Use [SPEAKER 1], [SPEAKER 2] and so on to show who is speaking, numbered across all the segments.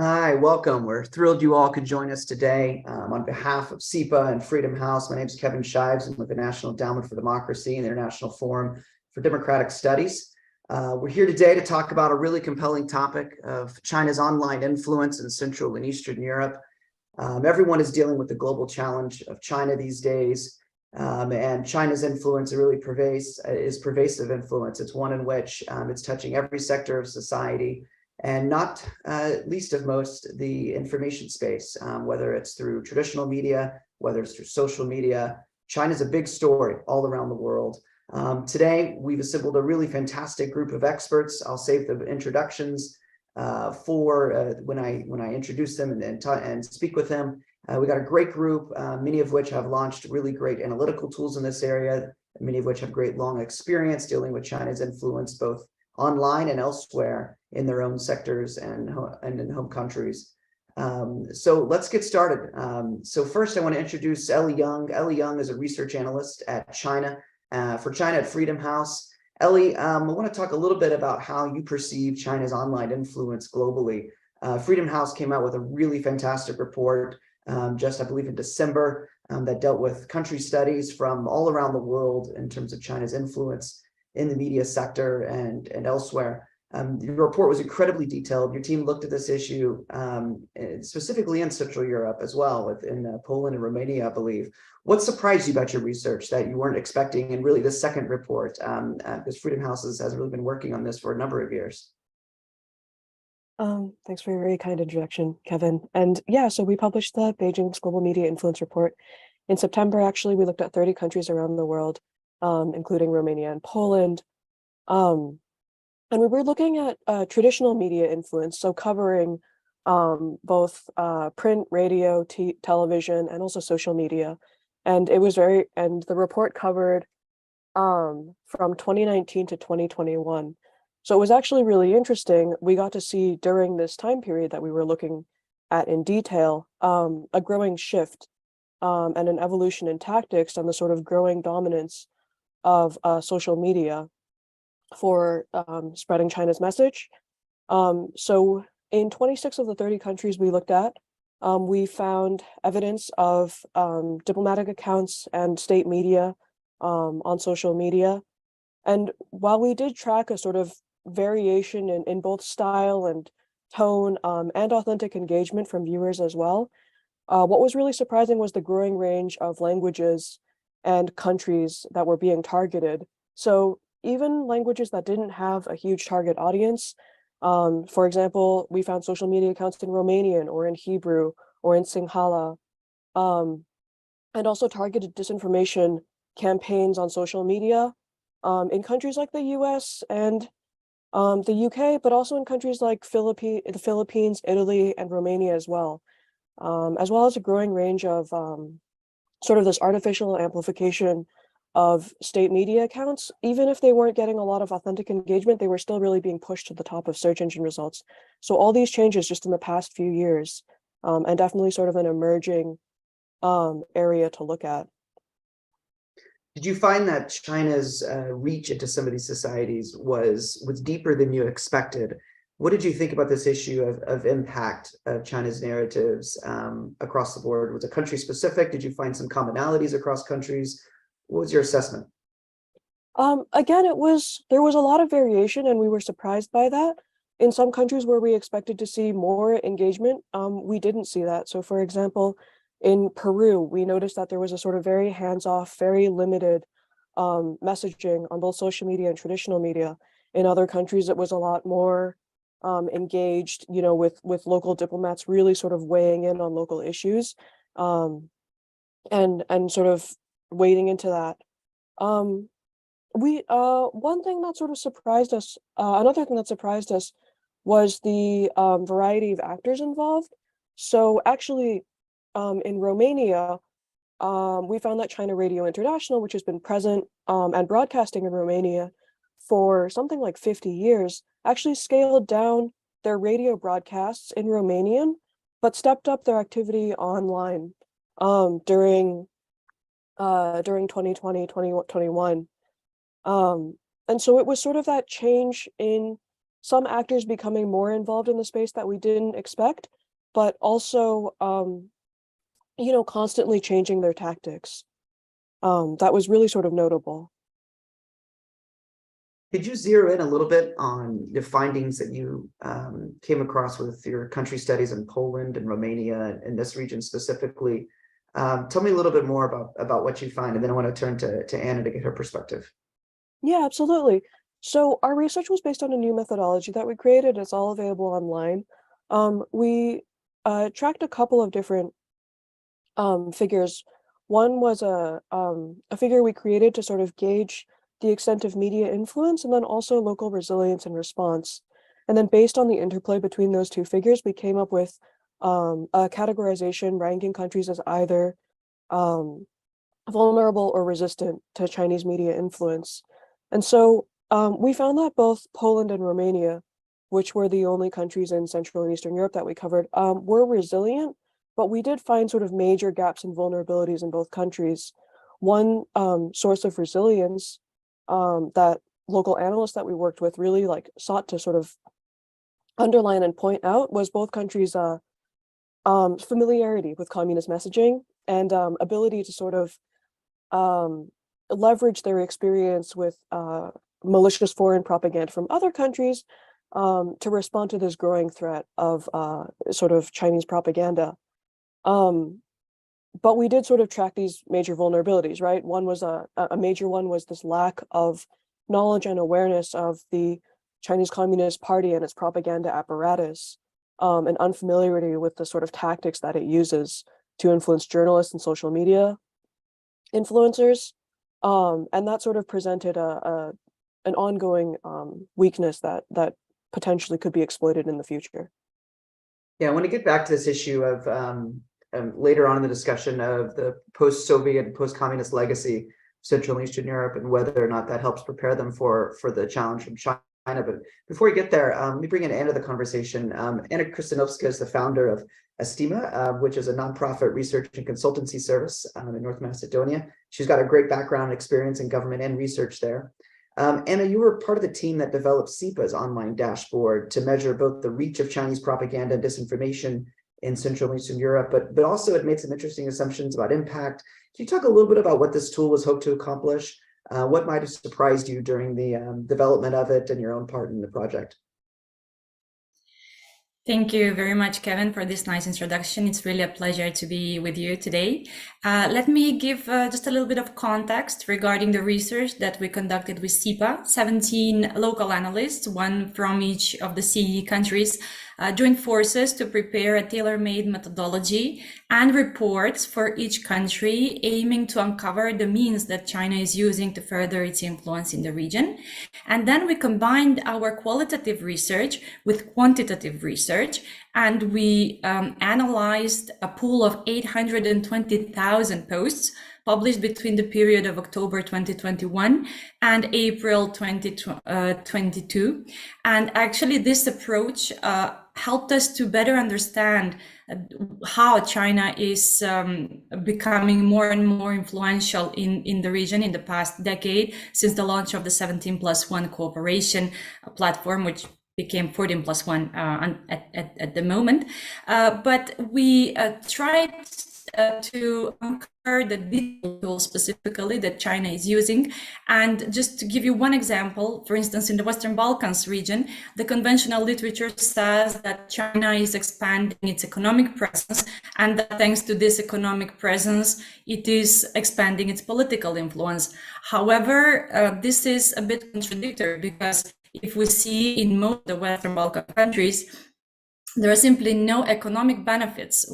[SPEAKER 1] Hi, welcome. We're thrilled you all could join us today. On behalf of SEPA and Freedom House, my name is Kevin Shives. I'm with the National Endowment for Democracy and the International Forum for Democratic Studies. We're here today to talk about a really compelling topic of China's online influence in Central and Eastern Europe. Everyone is dealing with the global challenge of China these days, and China's influence really is pervasive influence. It's one in which it's touching every sector of society, and not least of most the information space, whether it's through traditional media, whether it's through social media. China's a big story all around the world. Today, we've assembled a really fantastic group of experts. I'll save the introductions for when I introduce them and speak with them. We got a great group, many of which have launched really great analytical tools in this area, many of which have great long experience dealing with China's influence both online and elsewhere in their own sectors and in home countries. So let's get started. So first, I want to introduce Ellie Young. Ellie Young is a research analyst at China for China at Freedom House. Ellie, I want to talk a little bit about how you perceive China's online influence globally. Freedom House came out with a really fantastic report just, I believe, in December that dealt with country studies from all around the world in terms of China's influence in the media sector and elsewhere. Your report was incredibly detailed. Your team looked at this issue specifically in Central Europe as well, in Poland and Romania, I believe. What surprised you about your research that you weren't expecting, and really the second report, because Freedom House has really been working on this for a number of years?
[SPEAKER 2] Thanks for your very kind introduction, Kevin. And yeah, so we published the Beijing's Global Media Influence Report in September. Actually, we looked at 30 countries around the world, including Romania and Poland. And we were looking at traditional media influence, so covering both print, radio, television, and also social media. And the report covered from 2019 to 2021. So it was actually really interesting. We got to see during this time period that we were looking at in detail, a growing shift and an evolution in tactics and the sort of growing dominance of social media for spreading China's message. So in 26 of the 30 countries we looked at, we found evidence of diplomatic accounts and state media on social media. And while we did track a sort of variation in both style and tone and authentic engagement from viewers as well, what was really surprising was the growing range of languages and countries that were being targeted. So even languages that didn't have a huge target audience, for example, we found social media accounts in Romanian or in Hebrew or in Sinhala, and also targeted disinformation campaigns on social media in countries like the US and the UK, but also in countries like the Philippines, Italy, and Romania as well as a growing range of sort of this artificial amplification of state media accounts. Even if they weren't getting a lot of authentic engagement, they were still really being pushed to the top of search engine results. So all these changes just in the past few years, and definitely sort of an emerging area to look at.
[SPEAKER 1] Did you find that China's reach into some of these societies was deeper than you expected? What did you think about this issue of impact of China's narratives across the board? Was it country specific? Did you find some commonalities across countries? What was your assessment?
[SPEAKER 2] Again, there was a lot of variation, and we were surprised by that. In some countries where we expected to see more engagement, we didn't see that. So for example, in Peru, we noticed that there was a sort of very hands-off, very limited messaging on both social media and traditional media. In other countries, it was a lot more engaged, with local diplomats really sort of weighing in on local issues, and sort of wading into that. One thing that sort of surprised us, another thing that surprised us was the variety of actors involved. So actually, in Romania, we found that China Radio International, which has been present and broadcasting in Romania for something like 50 years, actually scaled down their radio broadcasts in Romanian, but stepped up their activity online during 2020, 2021. And so it was sort of that change in some actors becoming more involved in the space that we didn't expect, but also, constantly changing their tactics. That was really sort of notable.
[SPEAKER 1] Could you zero in a little bit on the findings that you came across with your country studies in Poland and Romania in this region specifically? Tell me a little bit more about what you find, and then I want to turn to Anna to get her perspective.
[SPEAKER 2] Yeah, absolutely. So our research was based on a new methodology that we created. It's all available online. We tracked a couple of different figures. One was a figure we created to sort of gauge the extent of media influence, and then also local resilience and response. And then based on the interplay between those two figures, we came up with a categorization ranking countries as either vulnerable or resistant to Chinese media influence. And so we found that both Poland and Romania, which were the only countries in Central and Eastern Europe that we covered, were resilient, but we did find sort of major gaps and vulnerabilities in both countries. One source of resilience that local analysts that we worked with really sought to sort of underline and point out was both countries' familiarity with communist messaging and ability to sort of leverage their experience with malicious foreign propaganda from other countries to respond to this growing threat of sort of Chinese propaganda. But we did sort of track these major vulnerabilities, right? One was a major one was this lack of knowledge and awareness of the Chinese Communist Party and its propaganda apparatus, and unfamiliarity with the sort of tactics that it uses to influence journalists and social media influencers. And that sort of presented an ongoing weakness that potentially could be exploited in the future.
[SPEAKER 1] Yeah, I want to get back to this issue of later on in the discussion of the post-Soviet and post-communist legacy of Central and Eastern Europe and whether or not that helps prepare them for the challenge from China. But before we get there, let me bring in Anna to the conversation. Anna Kristanovska is the founder of Estima, which is a nonprofit research and consultancy service in North Macedonia. She's got a great background and experience in government and research there. Anna, you were part of the team that developed SIPA's online dashboard to measure both the reach of Chinese propaganda and disinformation in Central and Eastern Europe, but also it made some interesting assumptions about impact. Can you talk a little bit about what this tool was hoped to accomplish? What might have surprised you during the development of it and your own part in the project?
[SPEAKER 3] Thank you very much, Kevin, for this nice introduction. It's really a pleasure to be with you today. Let me give just a little bit of context regarding the research that we conducted with SIPA. 17 local analysts, one from each of the CE countries, joined forces to prepare a tailor-made methodology and reports for each country, aiming to uncover the means that China is using to further its influence in the region. And then we combined our qualitative research with quantitative research, and we analyzed a pool of 820,000 posts published between the period of October 2021 and April 2022. And actually this approach helped us to better understand how China is becoming more and more influential in the region in the past decade, since the launch of the 17+1 cooperation platform, which became 14+1 at the moment. But we tried to uncover the digital tools specifically that China is using. And just to give you one example, for instance, in the Western Balkans region, the conventional literature says that China is expanding its economic presence, and that thanks to this economic presence, it is expanding its political influence. However, this is a bit contradictory, because if we see in most of the Western Balkan countries, there are simply no economic benefits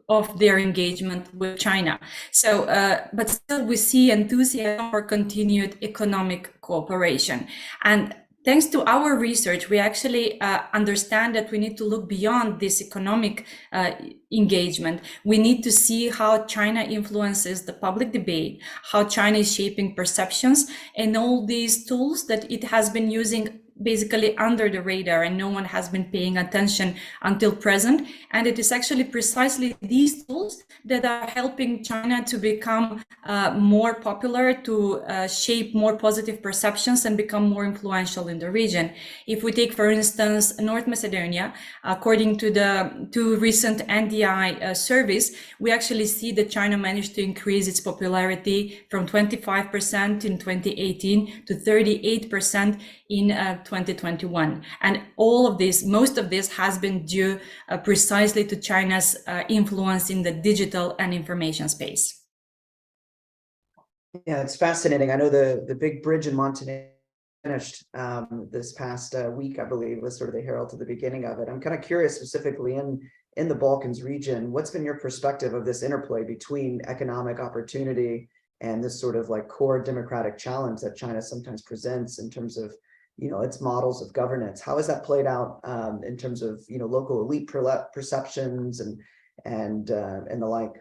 [SPEAKER 3] of their engagement with China. So, but still we see enthusiasm for continued economic cooperation. And thanks to our research, we actually understand that we need to look beyond this economic engagement. We need to see how China influences the public debate, how China is shaping perceptions, and all these tools that it has been using basically under the radar and no one has been paying attention until present. And it is actually precisely these tools that are helping China to become more popular, to shape more positive perceptions and become more influential in the region. If we take, for instance, North Macedonia, according to the two recent NDI surveys, we actually see that China managed to increase its popularity from 25% in 2018 to 38% in 2021. And all of this, most of this has been due precisely to China's influence in the digital and information space.
[SPEAKER 1] Yeah, it's fascinating. I know the big bridge in Montenegro finished this past week, I believe, was sort of the herald to the beginning of it. I'm kind of curious, specifically in the Balkans region, what's been your perspective of this interplay between economic opportunity and this sort of like core democratic challenge that China sometimes presents in terms of, you know, its models of governance? How has that played out in terms of, you know, local elite perceptions and the like?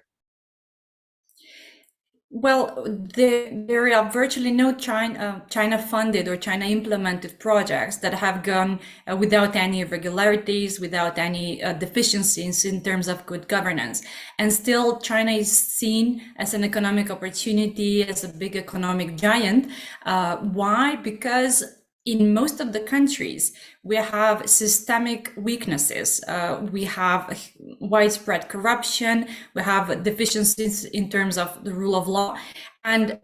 [SPEAKER 3] Well, there are virtually no China-funded or China-implemented projects that have gone without any irregularities, without any deficiencies in terms of good governance. And still, China is seen as an economic opportunity, as a big economic giant. Why? Because in most of the countries, we have systemic weaknesses. We have widespread corruption. We have deficiencies in terms of the rule of law. And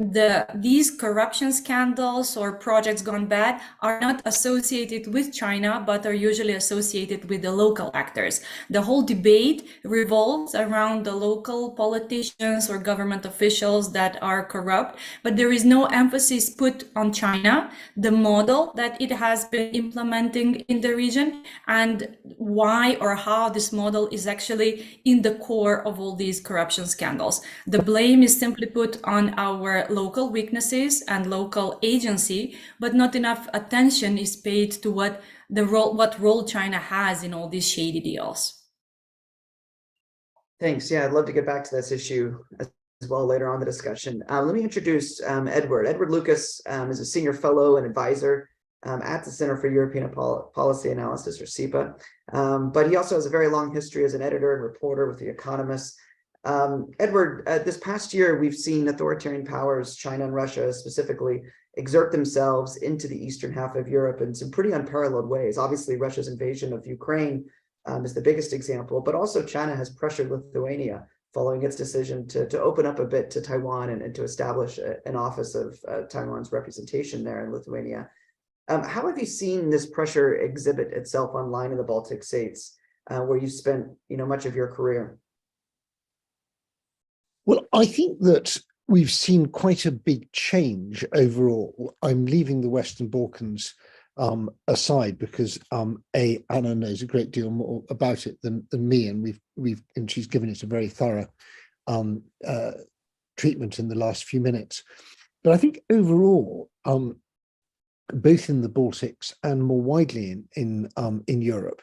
[SPEAKER 3] these corruption scandals or projects gone bad are not associated with China, but are usually associated with the local actors. The whole debate revolves around the local politicians or government officials that are corrupt, but there is no emphasis put on China, the model that it has been implementing in the region, and why or how this model is actually in the core of all these corruption scandals. The blame is simply put on our local weaknesses and local agency, but not enough attention is paid to what role China has in all these shady deals.
[SPEAKER 1] Thanks. Yeah, I'd love to get back to this issue as well later on in the discussion. Let me introduce Edward. Edward Lucas is a senior fellow and advisor at the Center for European Policy Analysis, or CEPA, but he also has a very long history as an editor and reporter with The Economist. Edward, this past year, we've seen authoritarian powers, China and Russia specifically, exert themselves into the eastern half of Europe in some pretty unparalleled ways. Obviously, Russia's invasion of Ukraine is the biggest example, but also China has pressured Lithuania following its decision to open up a bit to Taiwan and to establish an office of Taiwan's representation there in Lithuania. How have you seen this pressure exhibit itself online in the Baltic states, where you spent, much of your career?
[SPEAKER 4] Well, I think that we've seen quite a big change overall. I'm leaving the Western Balkans aside because Anna knows a great deal more about it than me, and and she's given it a very thorough treatment in the last few minutes. But I think overall, both in the Baltics and more widely in Europe,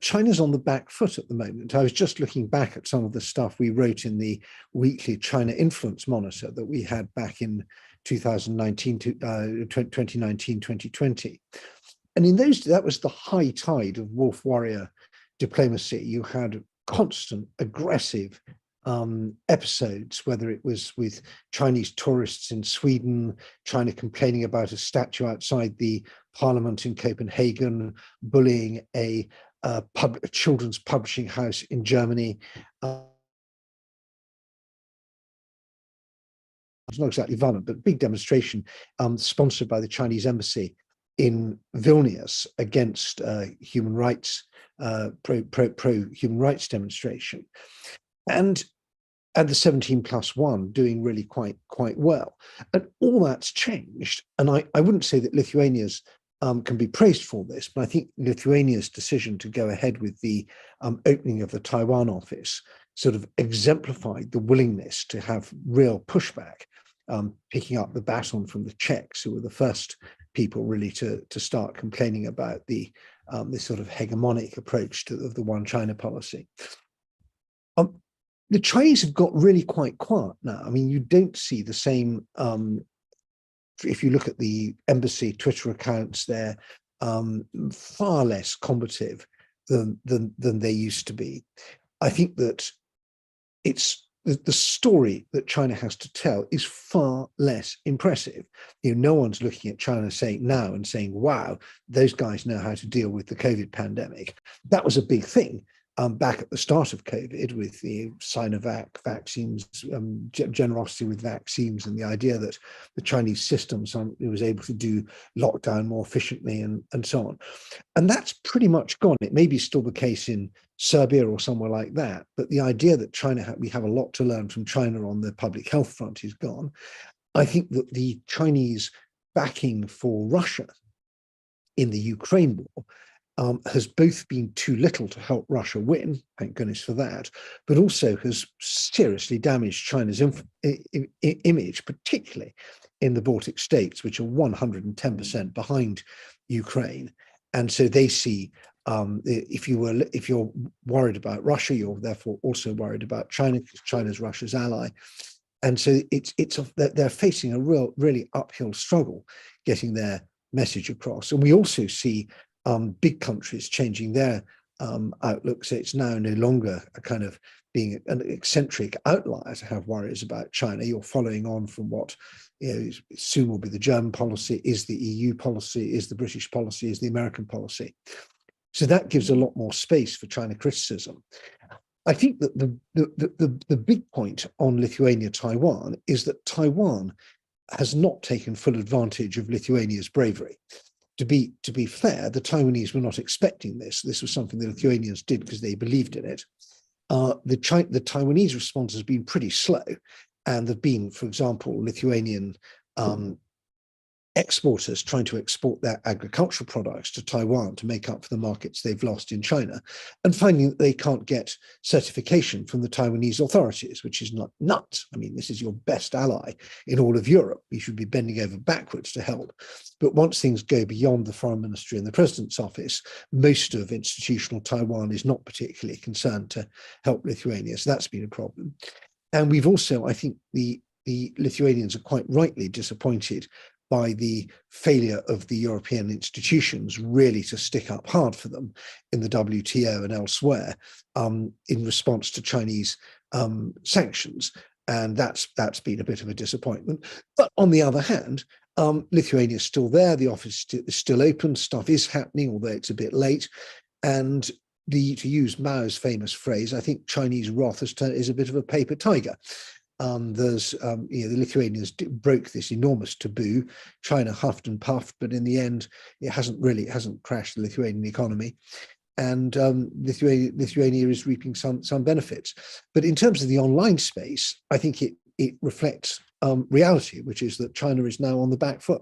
[SPEAKER 4] China's on the back foot at the moment. I was just looking back at some of the stuff we wrote in the weekly China Influence Monitor that we had back in 2019, 2020. And in those, that was the high tide of wolf warrior diplomacy. You had constant, aggressive episodes, whether it was with Chinese tourists in Sweden, China complaining about a statue outside the parliament in Copenhagen, bullying a children's publishing house in Germany. It's not exactly violent, but big demonstration sponsored by the Chinese embassy in Vilnius against human rights, pro human rights demonstration, and the 17+1 doing really quite well. And all that's changed. And I wouldn't say that Lithuania's can be praised for this, but I think Lithuania's decision to go ahead with the opening of the Taiwan office sort of exemplified the willingness to have real pushback, picking up the baton from the Czechs, who were the first people really to start complaining about this sort of hegemonic approach to the one China policy. The Chinese have got really quite quiet now. I mean, you don't see the same, if you look at the embassy Twitter accounts, their far less combative than they used to be. I think that it's the story that China has to tell is far less impressive. No one's looking at China now and saying, wow, those guys know how to deal with the COVID pandemic. That was a big thing back at the start of COVID with the Sinovac vaccines, generosity with vaccines, and the idea that the Chinese system was able to do lockdown more efficiently and so on. And that's pretty much gone. It may be still the case in Serbia or somewhere like that, but the idea that we have a lot to learn from China on the public health front is gone. I think that the Chinese backing for Russia in the Ukraine war has both been too little to help Russia win, thank goodness for that, but also has seriously damaged China's image, particularly in the Baltic states, which are 110% behind Ukraine. And so they see, if you're worried about Russia, you're therefore also worried about China, because China's Russia's ally. And so they're facing a really uphill struggle getting their message across. And we also see big countries changing their outlook. So it's now no longer a kind of being an eccentric outlier to have worries about China. You're following on from what soon will be the German policy, is the EU policy, is the British policy, is the American policy. So that gives a lot more space for China criticism. I think that the big point on Lithuania-Taiwan is that Taiwan has not taken full advantage of Lithuania's bravery. To be fair, the Taiwanese were not expecting this. This was something the Lithuanians did because they believed in it. The Taiwanese response has been pretty slow, and there've been, for example, Lithuanian exporters trying to export their agricultural products to Taiwan to make up for the markets they've lost in China, and finding that they can't get certification from the Taiwanese authorities, which is not nuts. I mean, this is your best ally in all of Europe. You should be bending over backwards to help. But once things go beyond the foreign ministry and the president's office, most of institutional Taiwan is not particularly concerned to help Lithuania. So that's been a problem. And we've also, I think the Lithuanians are quite rightly disappointed by the failure of the European institutions really to stick up hard for them in the WTO and elsewhere in response to Chinese sanctions. And that's been a bit of a disappointment. But on the other hand, Lithuania is still there, the office is still open, stuff is happening, although it's a bit late. And to use Mao's famous phrase, I think Chinese wrath is a bit of a paper tiger. The Lithuanians broke this enormous taboo. China huffed and puffed, but in the end, it hasn't crashed the Lithuanian economy. And Lithuania is reaping some benefits. But in terms of the online space, I think it reflects reality, which is that China is now on the back foot.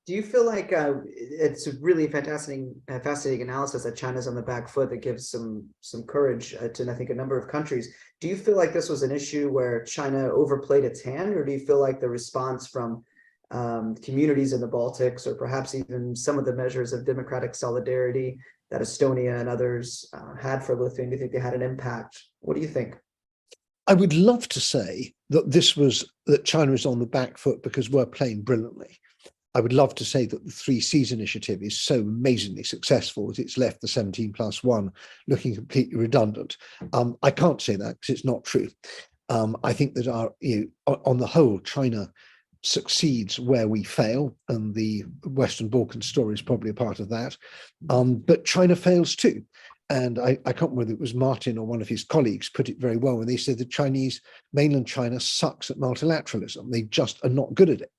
[SPEAKER 1] Do you feel like it's a really fascinating analysis that China's on the back foot that gives some courage to, I think, a number of countries? Do you feel like this was an issue where China overplayed its hand, or do you feel like the response from communities in the Baltics, or perhaps even some of the measures of democratic solidarity that Estonia and others had for Lithuania, do you think they had an impact? What do you think?
[SPEAKER 4] I would love to say that China is on the back foot because we're playing brilliantly. I would love to say that the 3 Seas initiative is so amazingly successful that it's left the 17+1 looking completely redundant. I can't say that because it's not true. I think that on the whole, China succeeds where we fail, and the Western Balkan story is probably a part of that. But China fails too. And I can't remember whether it was Martin or one of his colleagues put it very well when they said the mainland China sucks at multilateralism. They just are not good at it.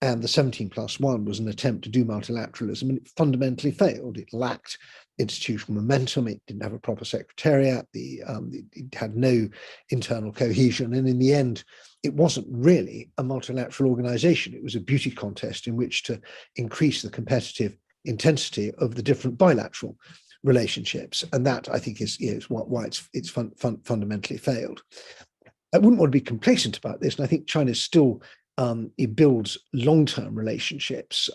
[SPEAKER 4] And the 17+1 was an attempt to do multilateralism, and it fundamentally failed. It lacked institutional momentum. It didn't have a proper secretariat. It had no internal cohesion. And in the end, it wasn't really a multilateral organization. It was a beauty contest in which to increase the competitive intensity of the different bilateral relationships. And that, I think, is why it's fundamentally failed. I wouldn't want to be complacent about this. And I think China still it builds long-term relationships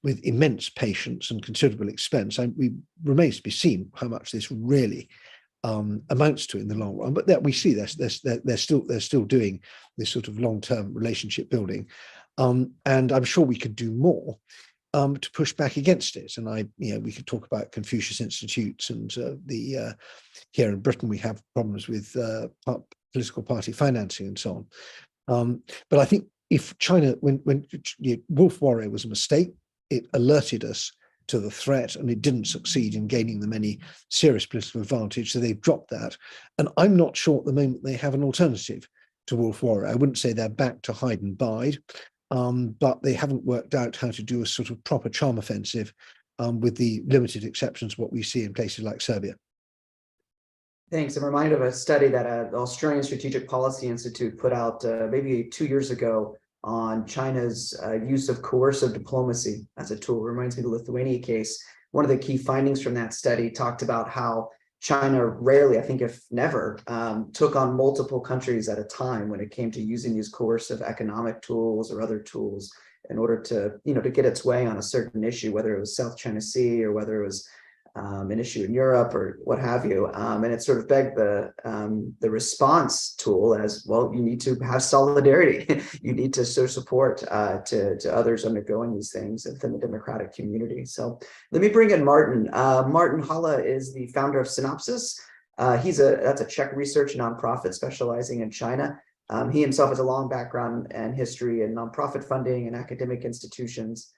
[SPEAKER 4] with immense patience and considerable expense. And it remains to be seen how much this really amounts to in the long run. But that we see they're still doing this sort of long-term relationship building, and I'm sure we could do more. to push back against it. And we could talk about Confucius Institutes and here in Britain we have problems with political party financing and so on. But I think if China, when Wolf Warrior was a mistake, it alerted us to the threat, and it didn't succeed in gaining them any serious political advantage, so they've dropped that. And I'm not sure at the moment they have an alternative to Wolf Warrior. I wouldn't say they're back to hide and bide, but they haven't worked out how to do a sort of proper charm offensive, with the limited exceptions of what we see in places like Serbia.
[SPEAKER 1] Thanks. I'm reminded of a study that the Australian Strategic Policy Institute put out maybe 2 years ago on China's use of coercive diplomacy as a tool. It reminds me of the Lithuania case. One of the key findings from that study talked about how China rarely, I think if never, took on multiple countries at a time when it came to using these coercive economic tools or other tools in order to, to get its way on a certain issue, whether it was South China Sea or whether it was an issue in Europe or what have you. And it sort of begged the response tool as, well, you need to have solidarity. You need to show support to others undergoing these things within the democratic community. So let me bring in Martin. Martin Halle is the founder of Synopsis. That's a Czech research nonprofit specializing in China. He himself has a long background and history in nonprofit funding and academic institutions.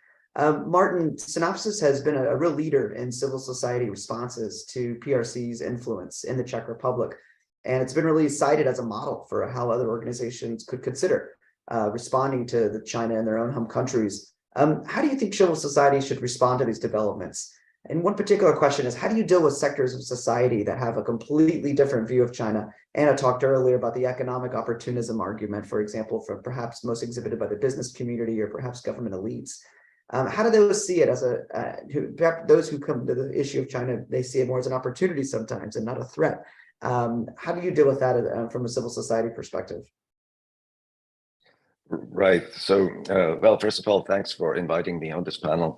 [SPEAKER 1] Martin, Synopsis has been a real leader in civil society responses to PRC's influence in the Czech Republic, and it's been really cited as a model for how other organizations could consider responding to the China in their own home countries. How do you think civil society should respond to these developments? And one particular question is, how do you deal with sectors of society that have a completely different view of China? Anna talked earlier about the economic opportunism argument, for example, for perhaps most exhibited by the business community or perhaps government elites. How do those see it as those who come to the issue of China, they see it more as an opportunity sometimes and not a threat. How do you deal with that from a civil society perspective?
[SPEAKER 5] Right. So, well, first of all, thanks for inviting me on this panel.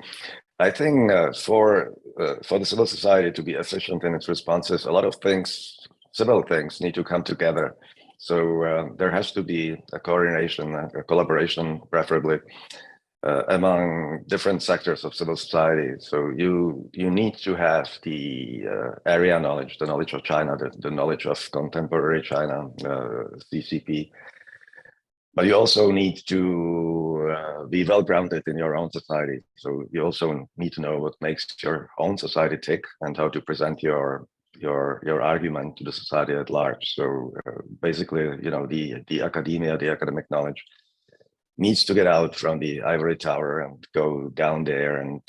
[SPEAKER 5] I think for the civil society to be efficient in its responses, a lot of things, several things need to come together. So there has to be a coordination, a collaboration, preferably, among different sectors of civil society. So you need to have the area knowledge, the knowledge of China, the knowledge of contemporary China, CCP. But you also need to be well-grounded in your own society. So you also need to know what makes your own society tick and how to present your argument to the society at large. So basically, the academia, the academic knowledge needs to get out from the ivory tower and go down there and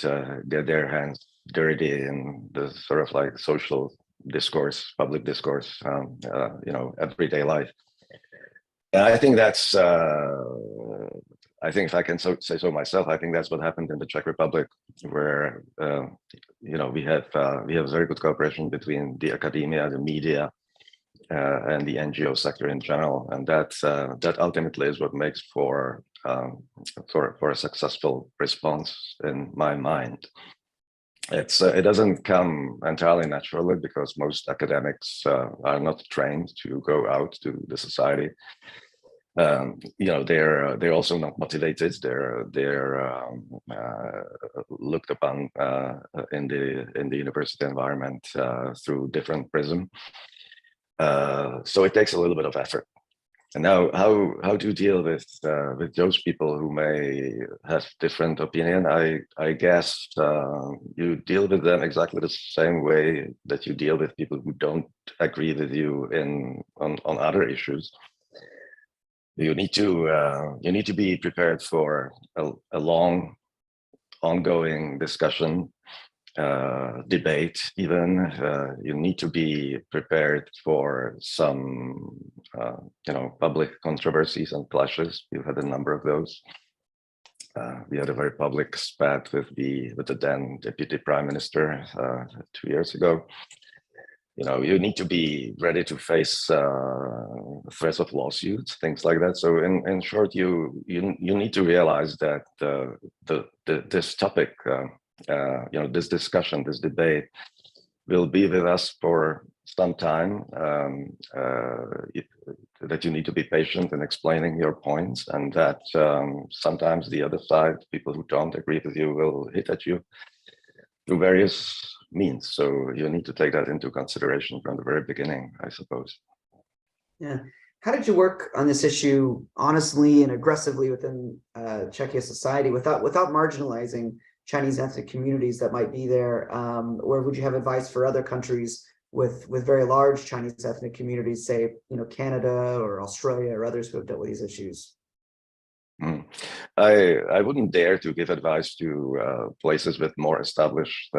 [SPEAKER 5] get their hands dirty in the sort of like social discourse, public discourse, everyday life. And I think that's, I think if I can say so myself, I think that's what happened in the Czech Republic, where, we have very good cooperation between the academia, the media, and the NGO sector in general. And that ultimately is what makes for a successful response in my mind. It doesn't come entirely naturally because most academics are not trained to go out to the society. They're also not motivated. They're looked upon in the university environment through different prism. So it takes a little bit of effort. And now, how do you deal with those people who may have different opinion? I guess you deal with them exactly the same way that you deal with people who don't agree with you on other issues. You need to be prepared for a long, ongoing discussion, debate. Even you need to be prepared for some public controversies and clashes. We've had a number of those. We had a very public spat with the then deputy prime minister 2 years ago. You need to be ready to face threats of lawsuits, things like that. So in short, you need to realize that this topic, this discussion, this debate will be with us for some time, that you need to be patient in explaining your points, and that sometimes the other side, people who don't agree with you, will hit at you through various means. So you need to take that into consideration from the very beginning, I suppose.
[SPEAKER 1] Yeah. How did you work on this issue honestly and aggressively within Czechia society without marginalizing Chinese ethnic communities that might be there? Or would you have advice for other countries with very large Chinese ethnic communities, say, Canada or Australia or others who have dealt with these issues?
[SPEAKER 5] I wouldn't dare to give advice to places with more established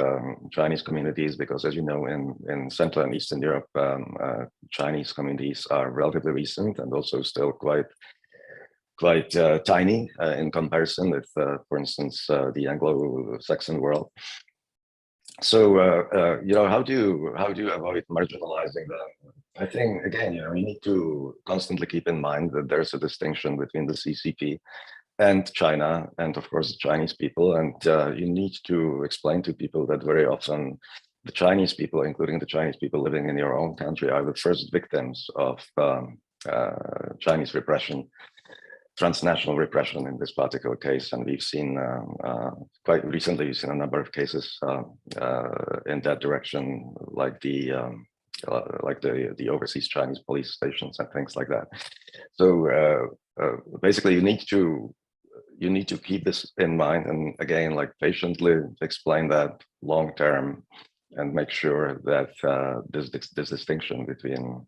[SPEAKER 5] Chinese communities, because, as you know, in Central and Eastern Europe, Chinese communities are relatively recent and also still quite tiny in comparison with, for instance, the Anglo-Saxon world. So, how do you avoid marginalizing them? I think, again, we need to constantly keep in mind that there's a distinction between the CCP and China, and of course the Chinese people. And you need to explain to people that very often the Chinese people, including the Chinese people living in your own country, are the first victims of Chinese repression, transnational repression in this particular case. And we've seen quite recently, we've seen a number of cases in that direction, like the overseas Chinese police stations and things like that. So basically, you need to keep this in mind, and again, like, patiently explain that long term, and make sure that this distinction between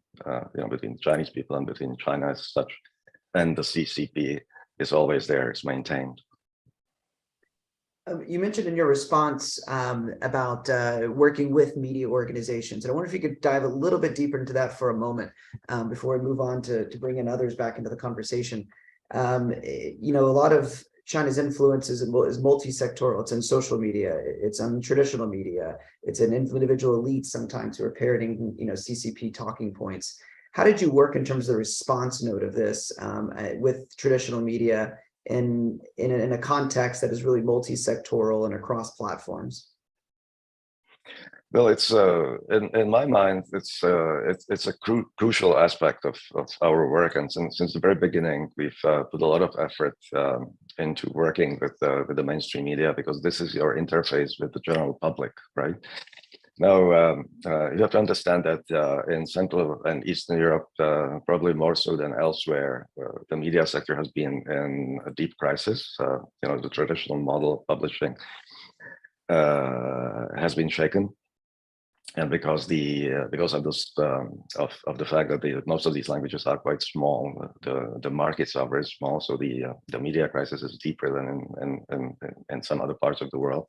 [SPEAKER 5] between Chinese people and between China as such and the CCP is always there, it's maintained.
[SPEAKER 1] You mentioned in your response about working with media organizations, and I wonder if you could dive a little bit deeper into that for a moment before we move on to bring in others back into the conversation. A lot of China's influence is multi-sectoral. It's in social media, it's on traditional media, it's in individual elites sometimes who are parroting, CCP talking points. How did you work in terms of the response note of this with traditional media in a context that is really multi-sectoral and across platforms?
[SPEAKER 5] Well, it's in my mind, it's a crucial aspect of our work, and since the very beginning, we've put a lot of effort into working with the mainstream media, because this is your interface with the general public, right? Now, you have to understand that in Central and Eastern Europe, probably more so than elsewhere, the media sector has been in a deep crisis. The traditional model of publishing has been shaken, and because of this of the fact that most of these languages are quite small, the markets are very small, so the media crisis is deeper than in some other parts of the world.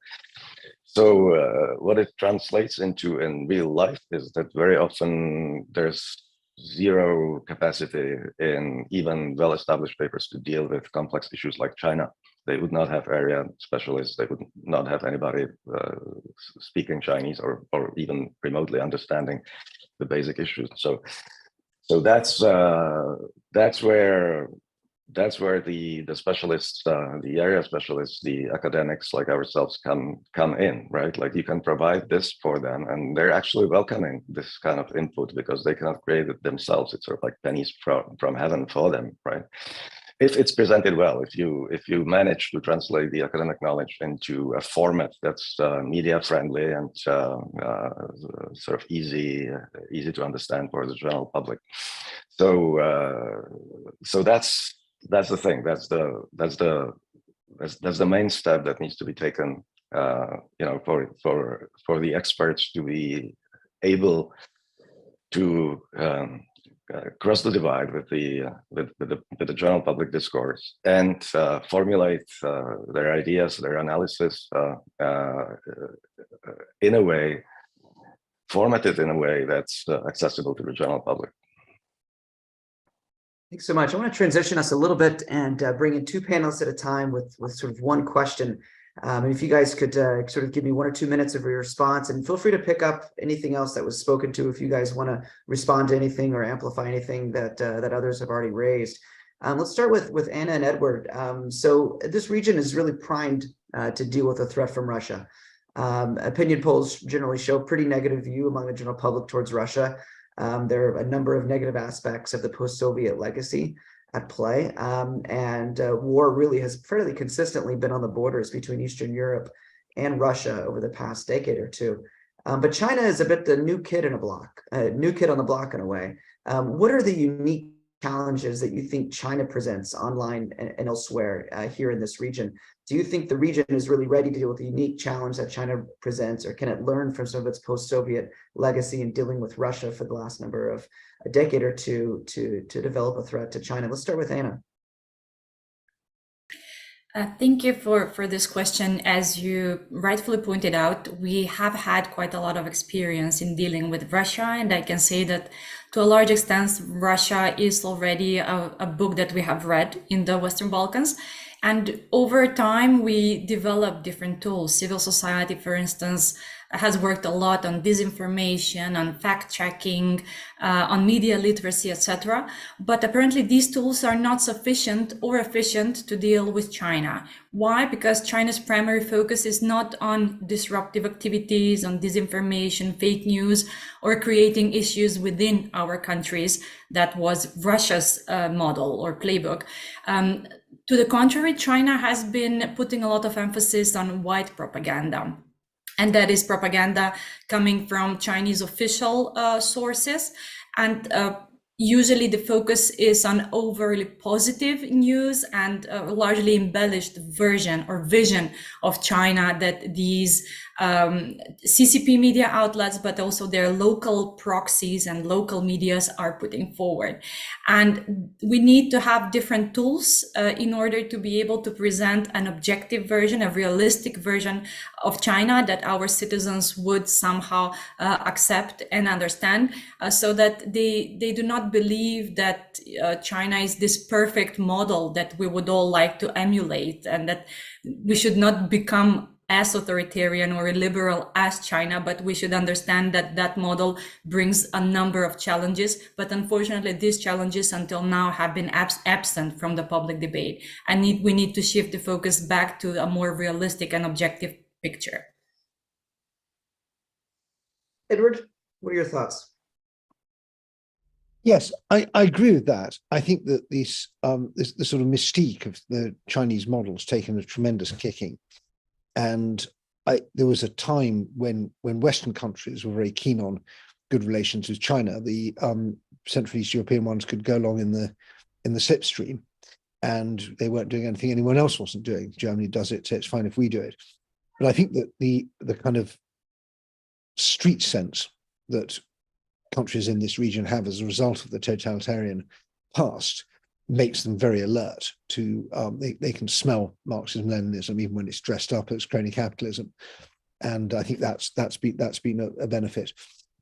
[SPEAKER 5] So what it translates into in real life is that very often there's zero capacity in even well-established papers to deal with complex issues like China. They would not have area specialists. They would not have anybody speaking Chinese or even remotely understanding the basic issues. So that's where the specialists, the area specialists, the academics like ourselves come in, right? Like, you can provide this for them, and they're actually welcoming this kind of input because they cannot create it themselves. It's sort of like pennies from heaven for them, right? If it's presented well, if you manage to translate the academic knowledge into a format that's media friendly and sort of easy to understand for the general public. So that's the thing. That's the main step that needs to be taken. For the experts to be able to cross the divide with the general public discourse and formulate their ideas, their analysis in a way, formatted in a way that's accessible to the general public.
[SPEAKER 1] Thanks so much. I want to transition us a little bit and bring in two panelists at a time with sort of one question. And if you guys could sort of give me 1 or 2 minutes of your response, and feel free to pick up anything else that was spoken to if you guys want to respond to anything or amplify anything that others have already raised. Let's start with Anna and Edward. So this region is really primed to deal with a threat from Russia. Opinion polls generally show pretty negative view among the general public towards Russia. There are a number of negative aspects of the post-Soviet legacy at play, and war really has fairly consistently been on the borders between Eastern Europe and Russia over the past decade or two. But China is a bit the new kid on the block in a way. What are the unique challenges that you think China presents online and elsewhere here in this region? Do you think the region is really ready to deal with the unique challenge that China presents, or can it learn from some of its post-Soviet legacy in dealing with Russia for the last number of a decade or two to develop a threat to China? Let's start with Anna.
[SPEAKER 3] Thank you for this question. As you rightfully pointed out, we have had quite a lot of experience in dealing with Russia, and I can say that to a large extent, Russia is already a book that we have read in the Western Balkans. And over time, we developed different tools. Civil society, for instance, has worked a lot on disinformation, on fact-checking, on media literacy, etc. But apparently these tools are not sufficient or efficient to deal with China. Why? Because China's primary focus is not on disruptive activities, on disinformation, fake news, or creating issues within our countries. That was Russia's model or playbook. To the contrary, China has been putting a lot of emphasis on white propaganda. And that is propaganda coming from Chinese official sources. And usually the focus is on overly positive news and largely embellished version or vision of China that these CCP media outlets, but also their local proxies and local medias are putting forward. And we need to have different tools in order to be able to present an objective version, a realistic version of China that our citizens would somehow accept and understand, so that they do not believe that China is this perfect model that we would all like to emulate, and that we should not become as authoritarian or liberal as China, but we should understand that that model brings a number of challenges. But unfortunately, these challenges until now have been absent from the public debate. And we need to shift the focus back to a more realistic and objective picture.
[SPEAKER 1] Edward, what are your thoughts?
[SPEAKER 4] Yes, I agree with that. I think that the sort of mystique of the Chinese model has taken a tremendous kicking. And there was a time when Western countries were very keen on good relations with China. The Central East European ones could go along in the slipstream, and they weren't doing anything anyone else wasn't doing. Germany does it, so it's fine if we do it. But I think that the kind of street sense that countries in this region have as a result of the totalitarian past makes them very alert to, they can smell Marxism, Leninism, even when it's dressed up as crony capitalism. And I think that's been a benefit.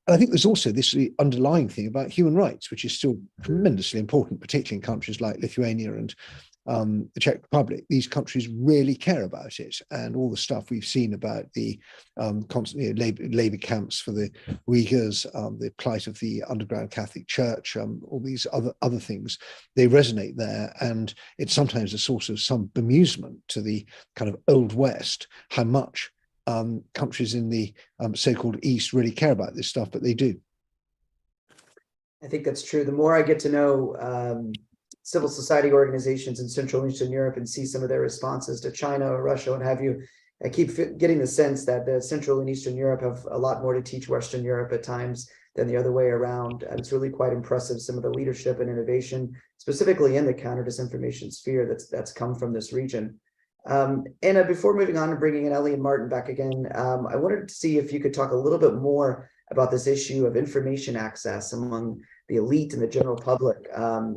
[SPEAKER 4] And I think there's also this underlying thing about human rights, which is still tremendously important, particularly in countries like Lithuania and the Czech Republic. These countries really care about it, and all the stuff we've seen about the constant labor camps for the Uyghurs, the plight of the underground Catholic Church, all these other things, they resonate there, and it's sometimes a source of some bemusement to the kind of old West how much countries in the so-called East really care about this stuff, but they do.
[SPEAKER 1] I think that's true. The more I get to know civil society organizations in Central and Eastern Europe and see some of their responses to China or Russia, what have you, I keep getting the sense that the Central and Eastern Europe have a lot more to teach Western Europe at times than the other way around. And it's really quite impressive, some of the leadership and innovation, specifically in the counter-disinformation sphere that's come from this region. Anna, before moving on and bringing in Ellie and Martin back again, I wanted to see if you could talk a little bit more about this issue of information access among the elite and the general public.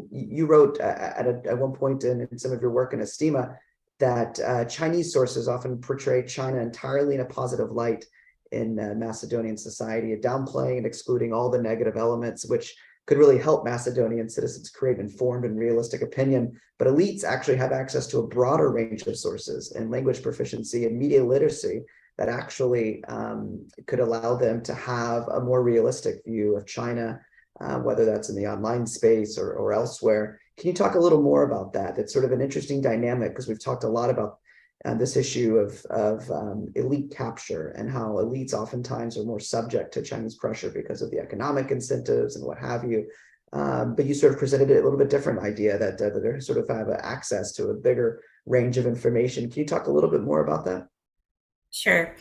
[SPEAKER 1] You wrote at one point in some of your work in Estima that Chinese sources often portray China entirely in a positive light in Macedonian society, downplaying and excluding all the negative elements, which could really help Macedonian citizens create informed and realistic opinion. But elites actually have access to a broader range of sources and language proficiency and media literacy that actually could allow them to have a more realistic view of China, whether that's in the online space or elsewhere. Can you talk a little more about that? It's sort of an interesting dynamic, because we've talked a lot about this issue of elite capture and how elites oftentimes are more subject to Chinese pressure because of the economic incentives and what have you. But you sort of presented it a little bit different idea that they sort of have access to a bigger range of information. Can you talk a little bit more about that?
[SPEAKER 3] Sure.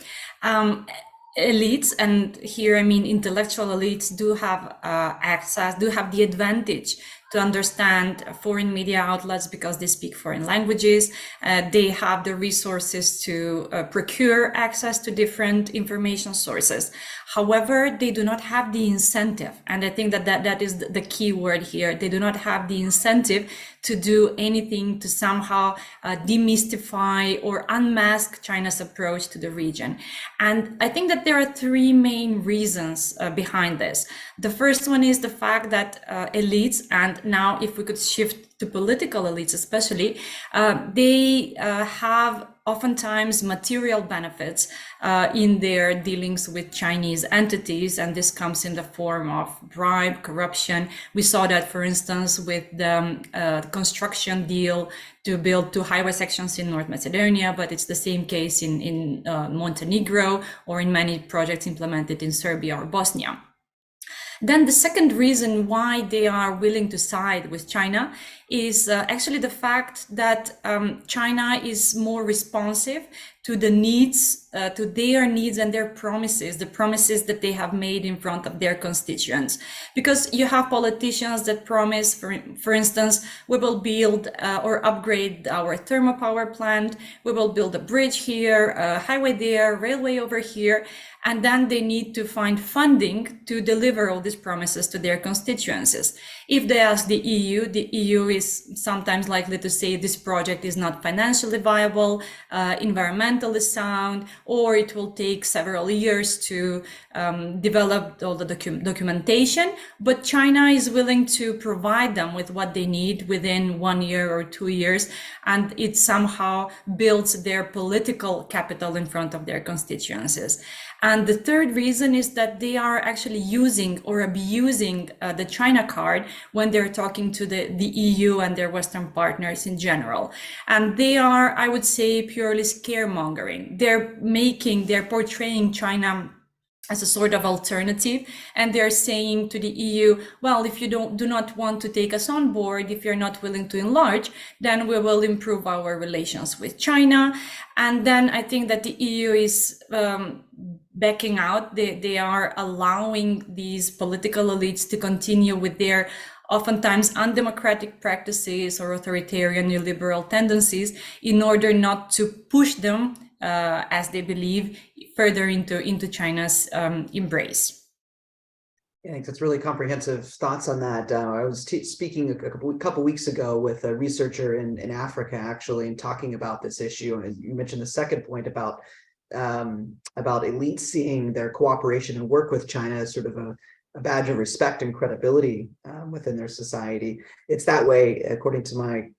[SPEAKER 3] Elites, and here I mean intellectual elites, do have access, do have the advantage to understand foreign media outlets because they speak foreign languages. They have the resources to procure access to different information sources. However, they do not have the incentive. And I think that is the key word here. They do not have the incentive to do anything to somehow demystify or unmask China's approach to the region. And I think that there are three main reasons behind this. The first one is the fact that elites, and now if we could shift to political elites especially, they have oftentimes material benefits in their dealings with Chinese entities, and this comes in the form of bribe, corruption. We saw that, for instance, with the construction deal to build 2 highway sections in North Macedonia, but it's the same case in Montenegro or in many projects implemented in Serbia or Bosnia. Then the second reason why they are willing to side with China is actually the fact that China is more responsive to the needs, to their needs and their promises, the promises that they have made in front of their constituents. Because you have politicians that promise, for instance, we will build or upgrade our thermal power plant, we will build a bridge here, a highway there, railway over here, and then they need to find funding to deliver all these promises to their constituencies. If they ask the EU is sometimes likely to say this project is not financially viable, environmentally sound, or it will take several years to develop all the documentation. But China is willing to provide them with what they need within 1 year or 2 years, and it somehow builds their political capital in front of their constituencies. And the third reason is that they are actually using or abusing the China card when they're talking to the EU and their Western partners in general. And they are, I would say, purely scaremongering. They're portraying China as a sort of alternative, and they're saying to the EU, well, if you do not want to take us on board, if you're not willing to enlarge, then we will improve our relations with China. And then I think that the EU is backing out. They are allowing these political elites to continue with their oftentimes undemocratic practices or authoritarian neoliberal tendencies in order not to push them, as they believe, further into China's embrace.
[SPEAKER 1] Yeah, I think that's really comprehensive thoughts on that. I was speaking a couple weeks ago with a researcher in Africa, actually, and talking about this issue. And you mentioned the second point about elites seeing their cooperation and work with China as sort of a badge of respect and credibility within their society. It's that way, according to my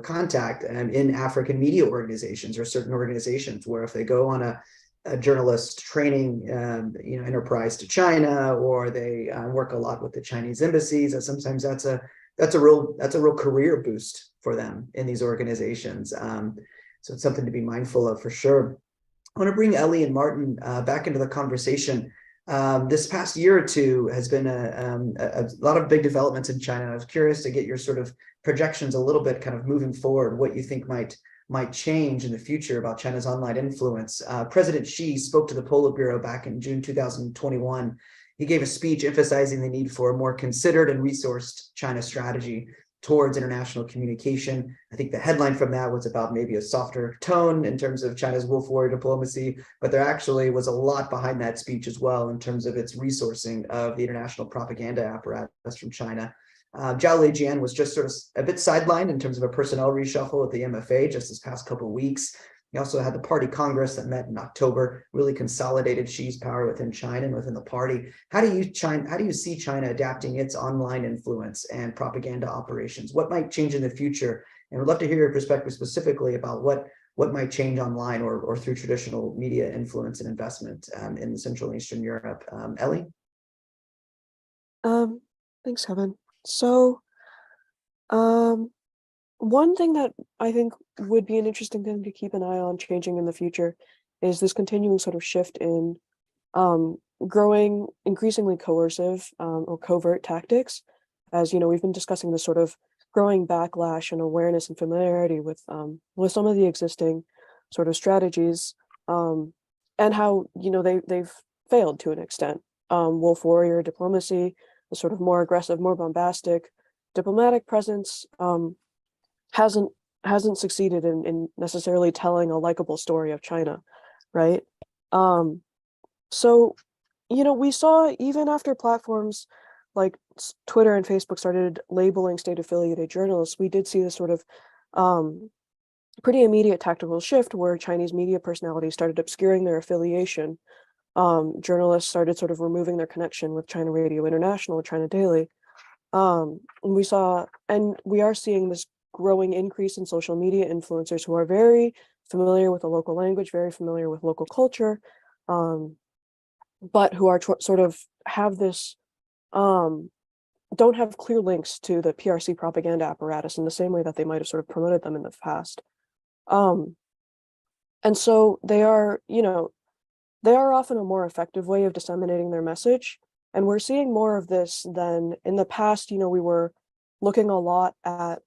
[SPEAKER 1] contact, in African media organizations or certain organizations, where if they go on a journalist training enterprise to China, or they work a lot with the Chinese embassies, and sometimes that's a real career boost for them in these organizations. So it's something to be mindful of for sure. I want to bring Ellie and Martin back into the conversation. This past year or two has been a lot of big developments in China. I was curious to get your sort of projections a little bit, kind of moving forward, what you think might change in the future about China's online influence. President Xi spoke to the Politburo back in June 2021. He gave a speech emphasizing the need for a more considered and resourced China strategy towards international communication. I think the headline from that was about maybe a softer tone in terms of China's wolf warrior diplomacy, but there actually was a lot behind that speech as well in terms of its resourcing of the international propaganda apparatus from China. Zhao Lijian was just sort of a bit sidelined in terms of a personnel reshuffle at the MFA just this past couple of weeks. He also had the party congress that met in October, really consolidated Xi's power within China and within the party. How do you see China adapting its online influence and propaganda operations? What might change in the future? And we'd love to hear your perspective specifically about what might change online or through traditional media influence and investment in Central and Eastern Europe. Ellie?
[SPEAKER 2] Thanks, Kevin. So, One thing that I think would be an interesting thing to keep an eye on changing in the future is this continuing sort of shift in growing increasingly coercive or covert tactics. As you know, we've been discussing this sort of growing backlash and awareness and familiarity with some of the existing sort of strategies, and how, you know, they've failed to an extent. Wolf warrior diplomacy, the sort of more aggressive, more bombastic diplomatic presence, hasn't succeeded in necessarily telling a likable story of China, right? So, you know, we saw even after platforms like Twitter and Facebook started labeling state-affiliated journalists, we did see this sort of pretty immediate tactical shift where Chinese media personalities started obscuring their affiliation. Journalists started sort of removing their connection with China Radio International, China Daily. And we are seeing this growing increase in social media influencers who are very familiar with the local language, very familiar with local culture, but who are sort of have this, don't have clear links to the PRC propaganda apparatus in the same way that they might have sort of promoted them in the past. And so they are, you know, they are often a more effective way of disseminating their message. And we're seeing more of this than in the past. You know, we were looking a lot at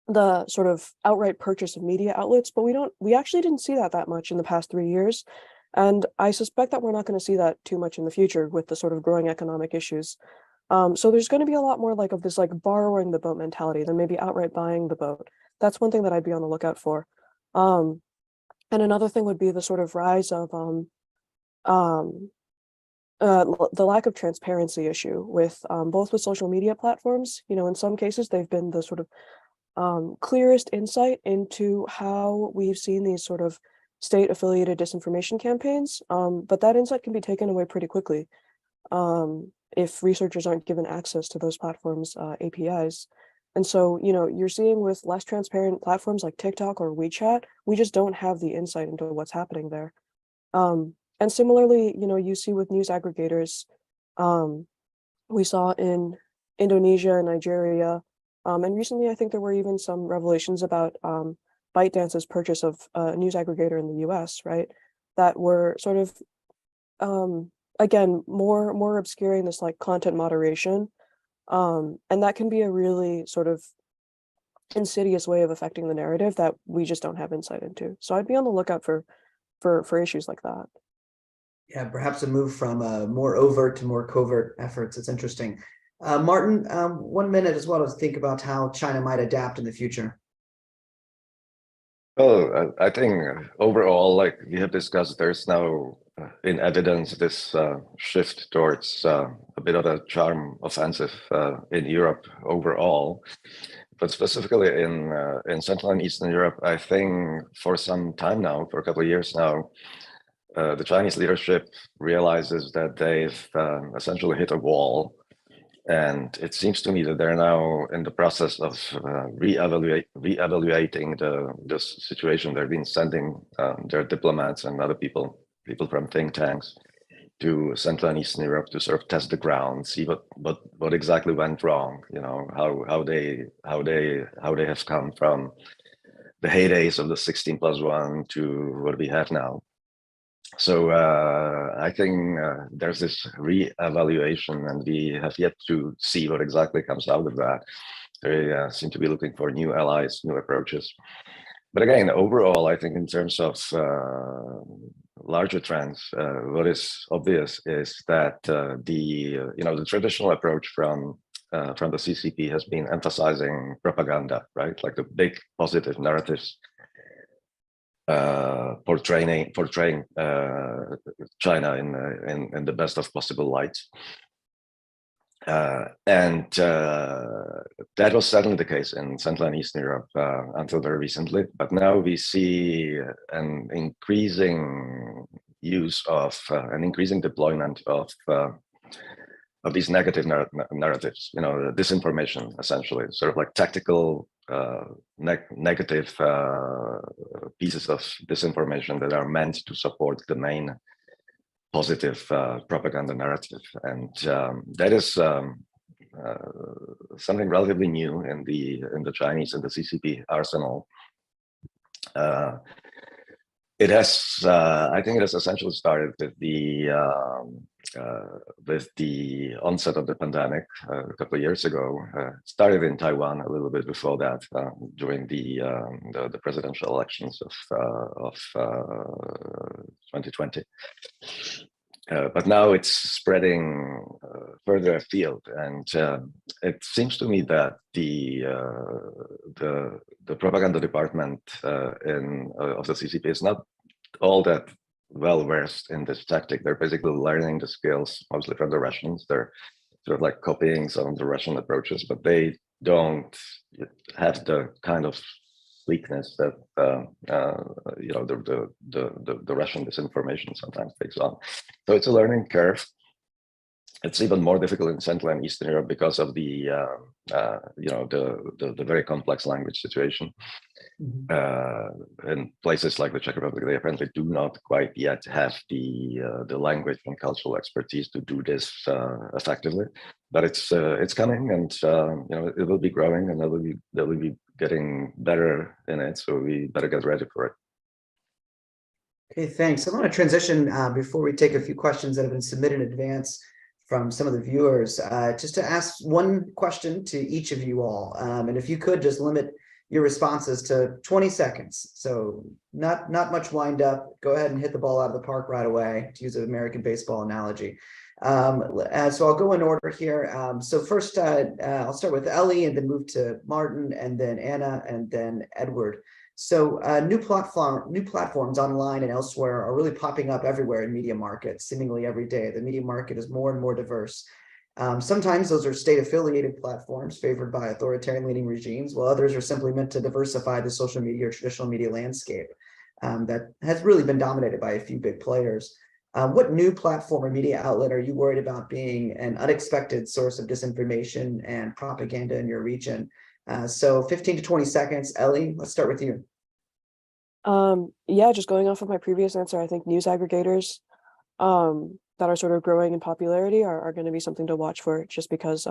[SPEAKER 2] the sort of outright purchase of media outlets, but we actually didn't see that much in the past 3 years. And I suspect that we're not going to see that too much in the future with the sort of growing economic issues. So there's going to be a lot more like of this like borrowing the boat mentality than maybe outright buying the boat. That's one thing that I'd be on the lookout for. And another thing would be the sort of rise of the lack of transparency issue with both with social media platforms. You know, in some cases, they've been the sort of clearest insight into how we've seen these sort of state-affiliated disinformation campaigns, but that insight can be taken away pretty quickly if researchers aren't given access to those platforms' APIs. And so, you know, you're seeing with less transparent platforms like TikTok or WeChat, we just don't have the insight into what's happening there. And similarly, you know, you see with news aggregators, we saw in Indonesia, Nigeria, and recently I think there were even some revelations about ByteDance's purchase of a news aggregator in the US, right? That were sort of, again, more obscuring this like content moderation. And that can be a really sort of insidious way of affecting the narrative that we just don't have insight into. So I'd be on the lookout for issues like that.
[SPEAKER 1] Yeah, perhaps a move from more overt to more covert efforts. It's interesting. Martin, 1 minute as well to think about how China might adapt in the future.
[SPEAKER 5] Well, I think overall, like we have discussed, there's now in evidence this shift towards a bit of a charm offensive in Europe overall, but specifically in Central and Eastern Europe. I think for some time now, for a couple of years now, the Chinese leadership realizes that they've essentially hit a wall. And it seems to me that they're now in the process of re-evaluating the situation. They've been sending their diplomats and other people from think tanks to Central and Eastern Europe to sort of test the ground, see what exactly went wrong. You know, how they have come from the heydays of the 16+1 to what we have now. So I think there's this re-evaluation, and we have yet to see what exactly comes out of that. They seem to be looking for new allies, new approaches. But again, overall, I think in terms of larger trends, what is obvious is that the traditional approach from the CCP has been emphasizing propaganda, right? Like the big positive narratives. Portraying China in the best of possible lights, and that was certainly the case in Central and Eastern Europe until very recently. But now we see an increasing use of an increasing deployment of these negative narratives. You know, disinformation, essentially, sort of like tactical. Negative pieces of disinformation that are meant to support the main positive propaganda narrative, and that is something relatively new in the Chinese and the CCP arsenal. It has, I think, it has essentially started with the onset of the pandemic a couple of years ago. Started in Taiwan a little bit before that, during the presidential elections of 2020. But now it's spreading further afield, and it seems to me that the propaganda department of the CCP is not all that well versed in this tactic. They're basically learning the skills mostly from the Russians. They're sort of like copying some of the Russian approaches, but they don't have the kind of weakness that you know, the Russian disinformation sometimes takes on. So it's a learning curve. It's even more difficult in Central and Eastern Europe because of the you know, the very complex language situation. In places like the Czech Republic, they apparently do not quite yet have the language and cultural expertise to do this effectively. But it's coming, and you know, it will be growing, and they will be getting better in it. So we better get ready for it.
[SPEAKER 1] Okay, thanks. I want to transition before we take a few questions that have been submitted in advance from some of the viewers, just to ask one question to each of you all. And if you could just limit your responses to 20 seconds. So not much wind up. Go ahead and hit the ball out of the park right away, to use an American baseball analogy. So I'll go in order here. So first, I'll start with Ellie and then move to Martin and then Anna and then Edward. So new platforms online and elsewhere are really popping up everywhere in media markets, seemingly every day. The media market is more and more diverse. Sometimes those are state-affiliated platforms favored by authoritarian-leaning regimes, while others are simply meant to diversify the social media or traditional media landscape that has really been dominated by a few big players. What new platform or media outlet are you worried about being an unexpected source of disinformation and propaganda in your region? So 15 to 20 seconds. Ellie, let's start with you.
[SPEAKER 2] Yeah, just going off of my previous answer, I think news aggregators that are sort of growing in popularity are going to be something to watch for, just because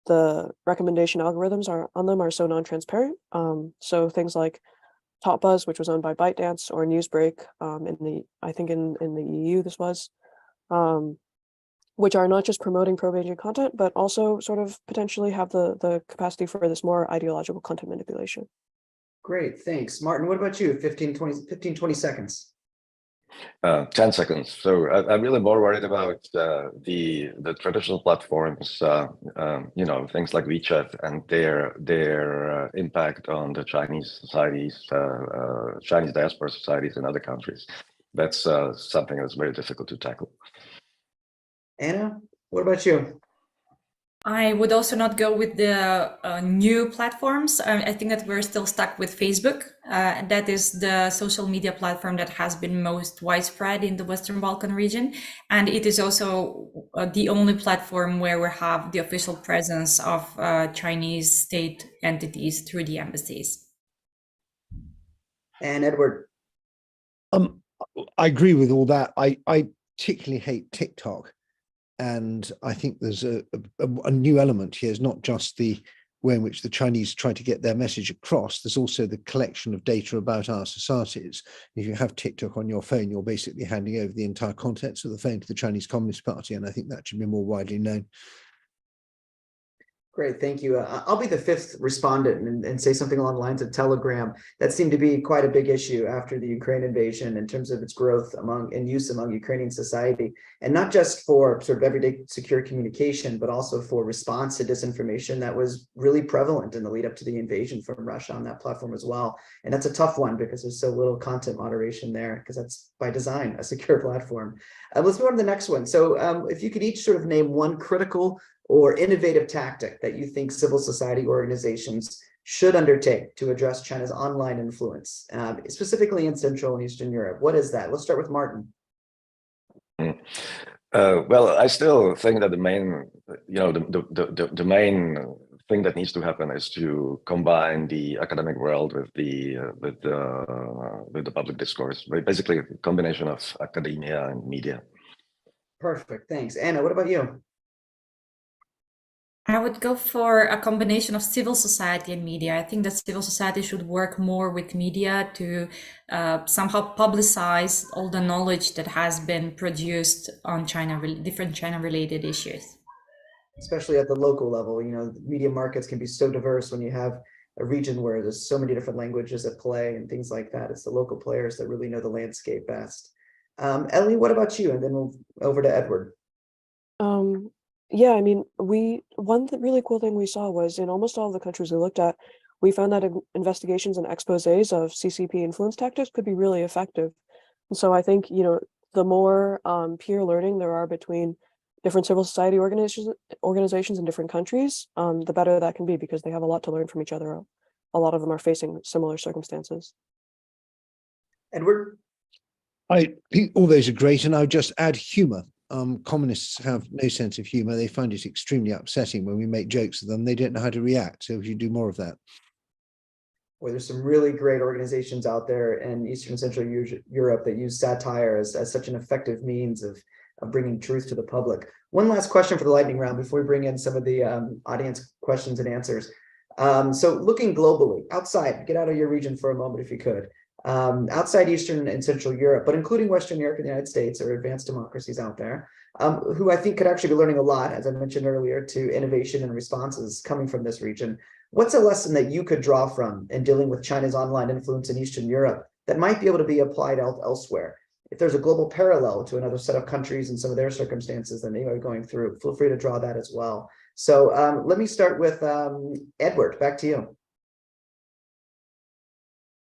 [SPEAKER 2] the recommendation algorithms on them are so non-transparent. So things like TopBuzz, which was owned by ByteDance, or Newsbreak, I think in the EU this was, which are not just promoting pro-Beijing content, but also sort of potentially have the capacity for this more ideological content manipulation.
[SPEAKER 1] Great, thanks. Martin, what about you? 15, 20 seconds.
[SPEAKER 5] 10 seconds. So I'm really more worried about the traditional platforms, you know, things like WeChat and their impact on the Chinese societies, Chinese diaspora societies in other countries. That's something that's very difficult to tackle. Anna,
[SPEAKER 1] what about you?
[SPEAKER 3] I would also not go with the new platforms. I think that we're still stuck with Facebook. That is the social media platform that has been most widespread in the Western Balkan region. And it is also the only platform where we have the official presence of Chinese state entities through the embassies.
[SPEAKER 1] And Edward?
[SPEAKER 4] I agree with all that. I particularly hate TikTok. And I think there's a new element here. It's not just the way in which the Chinese try to get their message across. There's also the collection of data about our societies. If you have TikTok on your phone, you're basically handing over the entire contents of the phone to the Chinese Communist Party. And I think that should be more widely known.
[SPEAKER 1] Great, thank you. I'll be the fifth respondent and say something along the lines of Telegram. That seemed to be quite a big issue after the Ukraine invasion in terms of its growth and use among Ukrainian society, and not just for sort of everyday secure communication, but also for response to disinformation that was really prevalent in the lead up to the invasion from Russia on that platform as well. And that's a tough one because there's so little content moderation there, because that's by design a secure platform. Let's move on to the next one. So if you could each sort of name one critical or innovative tactic that you think civil society organizations should undertake to address China's online influence, specifically in Central and Eastern Europe. What is that? Let's start with Martin.
[SPEAKER 5] Well, I still think that the main, you know, the main thing that needs to happen is to combine the academic world with the public discourse. Basically, a combination of academia and media.
[SPEAKER 1] Perfect. Thanks, Anna. What about you?
[SPEAKER 3] I would go for a combination of civil society and media. I think that civil society should work more with media to somehow publicize all the knowledge that has been produced on different China-related issues.
[SPEAKER 1] Especially at the local level, you know, the media markets can be so diverse when you have a region where there's so many different languages at play and things like that. It's the local players that really know the landscape best. Ellie, what about you? And then we'll over to Edward.
[SPEAKER 2] Yeah, I mean, one really cool thing we saw was in almost all of the countries we looked at, we found that investigations and exposés of CCP influence tactics could be really effective. And so I think, you know, the more peer learning there are between different civil society organizations in different countries, the better that can be, because they have a lot to learn from each other. A lot of them are facing similar circumstances.
[SPEAKER 1] Edward?
[SPEAKER 4] I think all those are great, and I would just add humor. Communists have no sense of humor. They find it extremely upsetting when we make jokes of them. They don't know how to react. So if you do more of that.
[SPEAKER 1] Well, there's some really great organizations out there in Eastern and Central Europe that use satire as such an effective means of bringing truth to the public. One last question for the lightning round before we bring in some of the audience questions and answers. So looking globally, outside, get out of your region for a moment if you could. Outside Eastern and Central Europe, but including Western Europe and the United States, or advanced democracies out there, who I think could actually be learning a lot, as I mentioned earlier, to innovation and responses coming from this region. What's a lesson that you could draw from in dealing with China's online influence in Eastern Europe that might be able to be applied elsewhere? If there's a global parallel to another set of countries and some of their circumstances that they are going through, feel free to draw that as well. So let me start with Edward, back to you.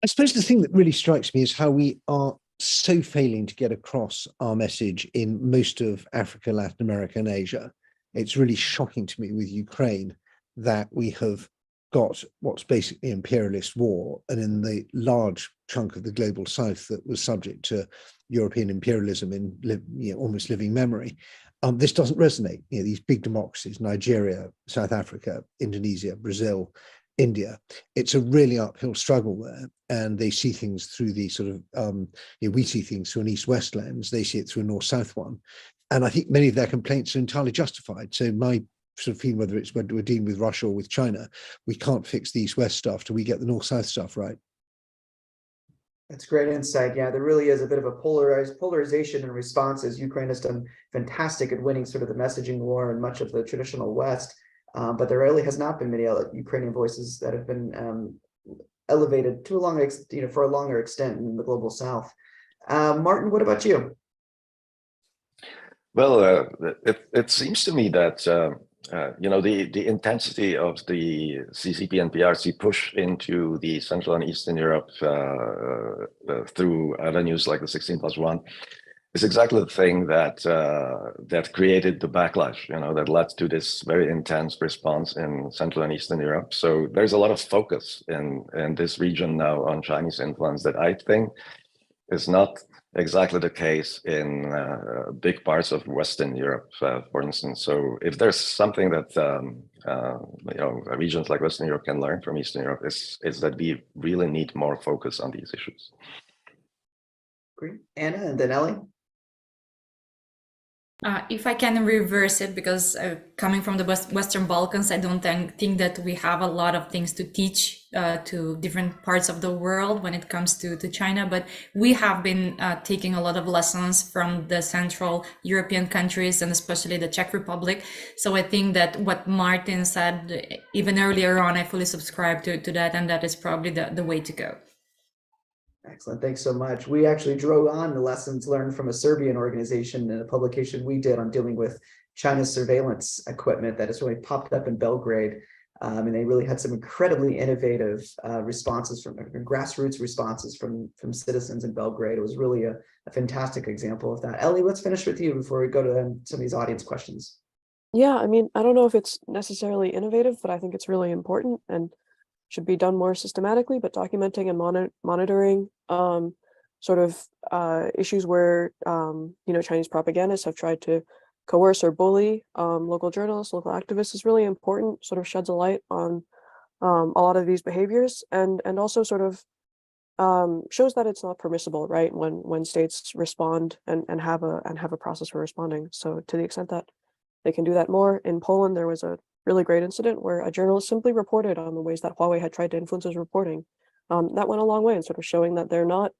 [SPEAKER 4] I suppose the thing that really strikes me is how we are so failing to get across our message in most of Africa, Latin America, and Asia. It's really shocking to me with Ukraine that we have got what's basically imperialist war, and in the large chunk of the global south that was subject to European imperialism in almost living memory. This doesn't resonate. You know, these big democracies, Nigeria, South Africa, Indonesia, Brazil, India, it's a really uphill struggle there, and they see things through the sort of we see things through an east-west lens, they see it through a north-south one, and I think many of their complaints are entirely justified. So my sort of feeling, whether it's when we're dealing with Russia or with China, we can't fix the east-west stuff till we get the north-south stuff right.
[SPEAKER 1] That's great insight. Yeah, there really is a bit of a polarization in responses. Ukraine has done fantastic at winning sort of the messaging war in much of the traditional West. But there really has not been many Ukrainian voices that have been elevated to a longer, for a longer extent in the global South. Martin, what about you?
[SPEAKER 5] Well, it seems to me that the intensity of the CCP and PRC push into the Central and Eastern Europe through avenues like the 16+1 is exactly the thing that created the backlash, that led to this very intense response in Central and Eastern Europe. So there's a lot of focus in this region now on Chinese influence that I think is not exactly the case in big parts of Western Europe, for instance. So if there's something that regions like Western Europe can learn from Eastern Europe, is that we really need more focus on these issues.
[SPEAKER 1] Great. Anna, and then Ellie.
[SPEAKER 3] If I can reverse it, because coming from the Western Balkans, I don't think that we have a lot of things to teach to different parts of the world when it comes to China, but we have been taking a lot of lessons from the Central European countries and especially the Czech Republic. So I think that what Martin said even earlier on, I fully subscribe to that, and that is probably the way to go.
[SPEAKER 1] Excellent. Thanks so much. We actually drove on the lessons learned from a Serbian organization in a publication we did on dealing with China's surveillance equipment that has really popped up in Belgrade. And they really had some incredibly innovative responses from grassroots responses from citizens in Belgrade. It was really a fantastic example of that. Ellie, let's finish with you before we go to some of these audience questions.
[SPEAKER 2] Yeah, I mean, I don't know if it's necessarily innovative, but I think it's really important and should be done more systematically, but documenting and monitoring issues where Chinese propagandists have tried to coerce or bully local journalists, local activists is really important. Sort of sheds a light on a lot of these behaviors, and also sort of shows that it's not permissible, right? When states respond and have a process for responding. So to the extent that they can do that more, in Poland there was a really great incident where a journalist simply reported on the ways that Huawei had tried to influence his reporting. That went a long way in sort of showing that they're not,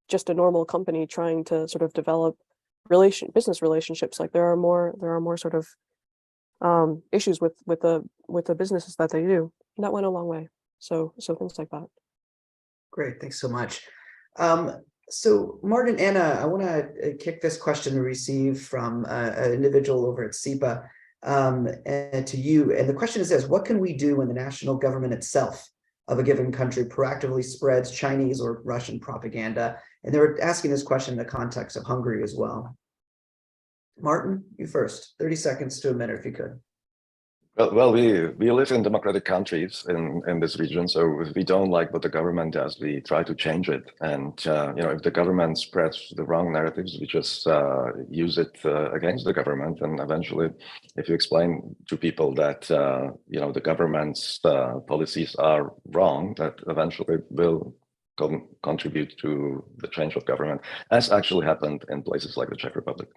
[SPEAKER 2] just a normal company trying to sort of develop business relationships. Like there are more sort of issues with the businesses that they do. And that went a long way. So things like that.
[SPEAKER 1] Great, thanks so much. So Martin, Anna, I want to kick this question we received from an individual over at SIPA and to you. And the question is this: what can we do when the national government itself of a given country proactively spreads Chinese or Russian propaganda? And they were asking this question in the context of Hungary as well. Martin, you first. 30 seconds to a minute if you could.
[SPEAKER 5] Well, we live in democratic countries in this region, so if we don't like what the government does, we try to change it. And if the government spreads the wrong narratives, we just use it against the government. And eventually, if you explain to people that the government's policies are wrong, that eventually will contribute to the change of government, as actually happened in places like the Czech Republic.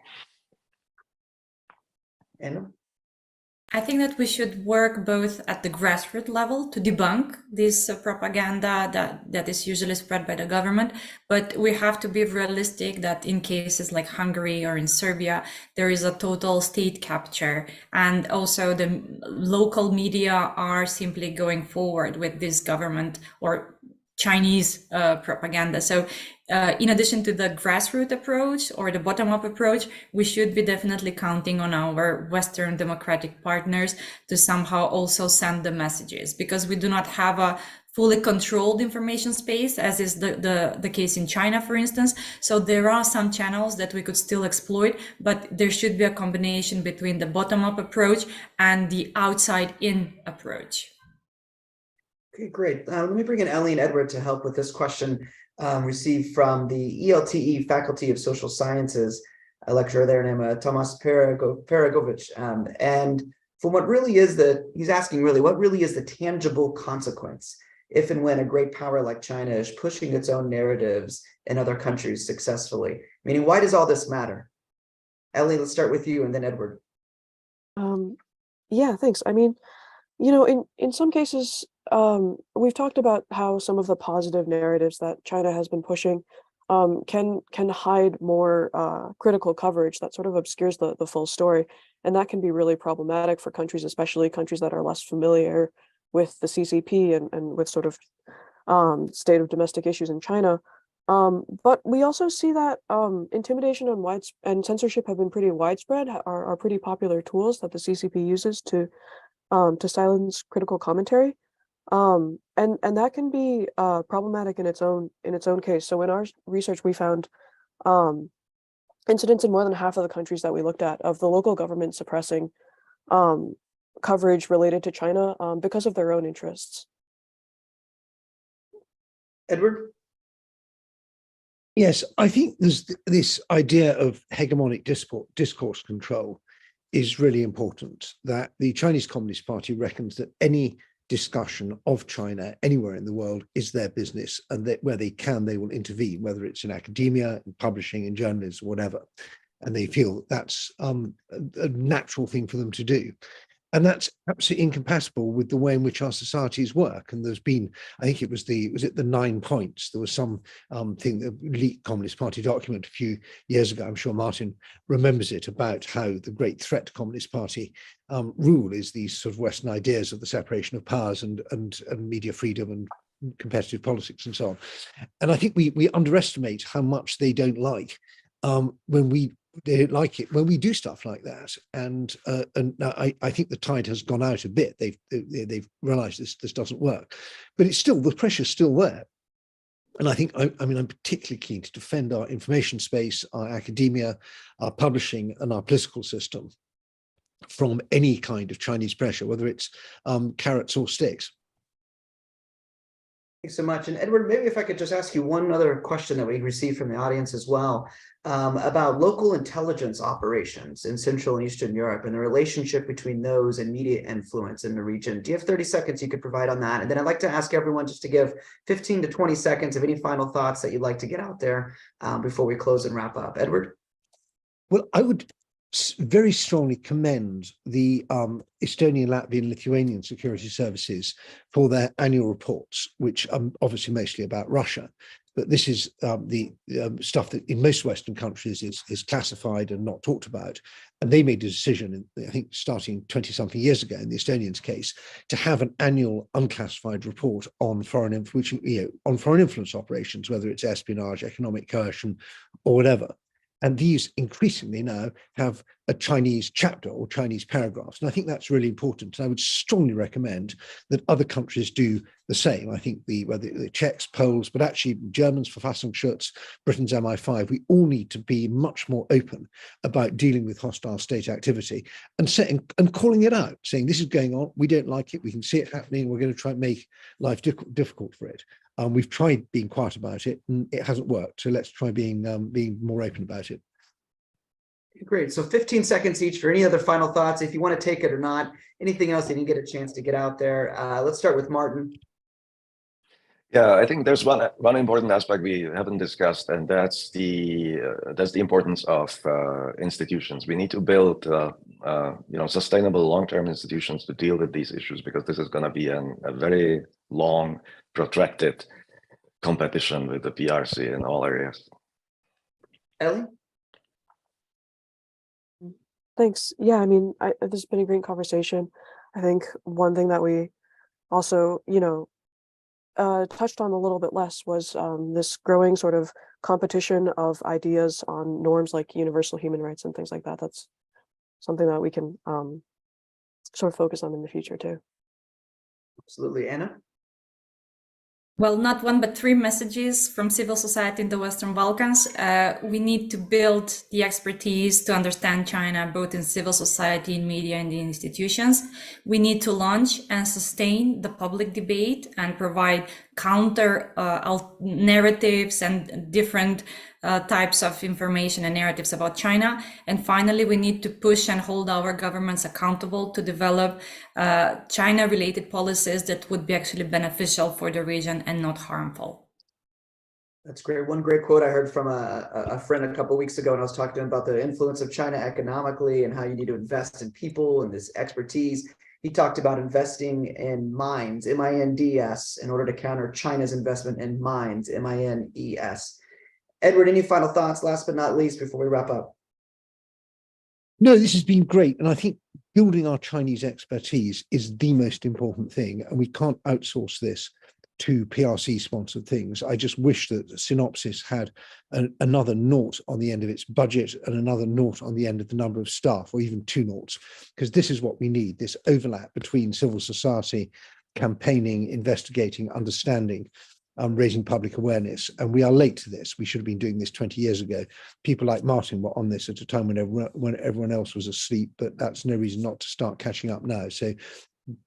[SPEAKER 1] Anna?
[SPEAKER 3] I think that we should work both at the grassroots level to debunk this propaganda that is usually spread by the government, but we have to be realistic that in cases like Hungary or in Serbia, there is a total state capture, and also the local media are simply going forward with this government or Chinese propaganda. So in addition to the grassroots approach or the bottom-up approach, we should be definitely counting on our Western democratic partners to somehow also send the messages, because we do not have a fully controlled information space, as is the case in China, for instance. So there are some channels that we could still exploit, but there should be a combination between the bottom-up approach and the outside-in approach.
[SPEAKER 1] Okay, great. Let me bring in Ellie and Edward to help with this question received from the ELTE Faculty of Social Sciences, a lecturer there named Tomas Peregovic. And from what really is he's asking really, what really is the tangible consequence if and when a great power like China is pushing its own narratives in other countries successfully? Meaning, why does all this matter? Ellie, let's start with you and then Edward.
[SPEAKER 2] Yeah, thanks. I mean, in some cases, we've talked about how some of the positive narratives that China has been pushing can hide more critical coverage that sort of obscures the full story. And that can be really problematic for countries, especially countries that are less familiar with the CCP and with sort of state of domestic issues in China. But we also see that intimidation and censorship have been pretty widespread, are pretty popular tools that the CCP uses to silence critical commentary. And that can be problematic in its own case. So in our research, we found incidents in more than half of the countries that we looked at of the local government suppressing coverage related to China because of their own interests.
[SPEAKER 1] Edward?
[SPEAKER 4] Yes, I think there's this idea of hegemonic discourse control is really important, that the Chinese Communist Party reckons that any discussion of China anywhere in the world is their business, and that where they can, they will intervene, whether it's in academia, in publishing, in journalism, whatever. And they feel that's a natural thing for them to do. And that's absolutely incompatible with the way in which our societies work. And there's been, I think it was the 9 points. There was some thing, the leaked Communist Party document a few years ago, I'm sure Martin remembers it, about how the great threat to Communist Party rule is these sort of Western ideas of the separation of powers and media freedom and competitive politics and so on. And I think we underestimate how much they don't like they don't like it when we do stuff like that, and I think the tide has gone out a bit. They've realised this doesn't work, but it's still, the pressure's still there. And I think I'm particularly keen to defend our information space, our academia, our publishing, and our political system from any kind of Chinese pressure, whether it's carrots or sticks.
[SPEAKER 1] Thanks so much. And Edward, maybe if I could just ask you one other question that we received from the audience as well, about local intelligence operations in Central and Eastern Europe and the relationship between those and media influence in the region. Do you have 30 seconds you could provide on that? And then I'd like to ask everyone just to give 15 to 20 seconds of any final thoughts that you'd like to get out there before we close and wrap up. Edward?
[SPEAKER 4] Well, I would very strongly commend the Estonian, Latvian, Lithuanian security services for their annual reports, which are obviously mostly about Russia. But this is the stuff that in most Western countries is classified and not talked about. And they made a decision, I think, starting 20-something years ago in the Estonians' case, to have an annual unclassified report on foreign influence operations, whether it's espionage, economic coercion, or whatever. And these increasingly now have a Chinese chapter or Chinese paragraphs. And I think that's really important. And I would strongly recommend that other countries do the same. I think whether the Czechs, Poles, but actually Germans, Verfassungsschutz, Britain's MI5, we all need to be much more open about dealing with hostile state activity and calling it out, saying this is going on, we don't like it, we can see it happening, we're going to try and make life difficult for it. We've tried being quiet about it and it hasn't worked. So let's try being more open about it.
[SPEAKER 1] Great. So 15 seconds each for any other final thoughts, if you want to take it or not. Anything else you didn't get a chance to get out there? Let's start with Martin.
[SPEAKER 5] Yeah, I think there's one important aspect we haven't discussed, and that's the importance of institutions. We need to build sustainable long-term institutions to deal with these issues, because this is going to be a very long, protracted competition with the PRC in all areas.
[SPEAKER 1] Ellie?
[SPEAKER 2] Thanks. Yeah, I mean, this has been a great conversation. I think one thing that we also, touched on a little bit less was this growing sort of competition of ideas on norms like universal human rights and things like that. That's something that we can sort of focus on in the future too.
[SPEAKER 1] Absolutely. Anna?
[SPEAKER 3] Well, not one, but three messages from civil society in the Western Balkans. We need to build the expertise to understand China, both in civil society, in media, and in institutions. We need to launch and sustain the public debate and provide counter narratives and different types of information and narratives about China. And finally, we need to push and hold our governments accountable to develop China-related policies that would be actually beneficial for the region and not harmful.
[SPEAKER 1] That's great. One great quote I heard from a friend a couple of weeks ago, and I was talking to him about the influence of China economically and how you need to invest in people and this expertise. He talked about investing in mines, MINDS, in order to counter China's investment in mines, MINES. Edward, any final thoughts, last but not least, before we wrap up?
[SPEAKER 4] No, this has been great. And I think building our Chinese expertise is the most important thing. And we can't outsource this to PRC-sponsored things. I just wish that Synopsys had another naught on the end of its budget and another naught on the end of the number of staff, or even two noughts, because this is what we need, this overlap between civil society, campaigning, investigating, understanding, raising public awareness. And we are late to this. We should have been doing this 20 years ago. People like Martin were on this at a time when everyone else was asleep, but that's no reason not to start catching up now. So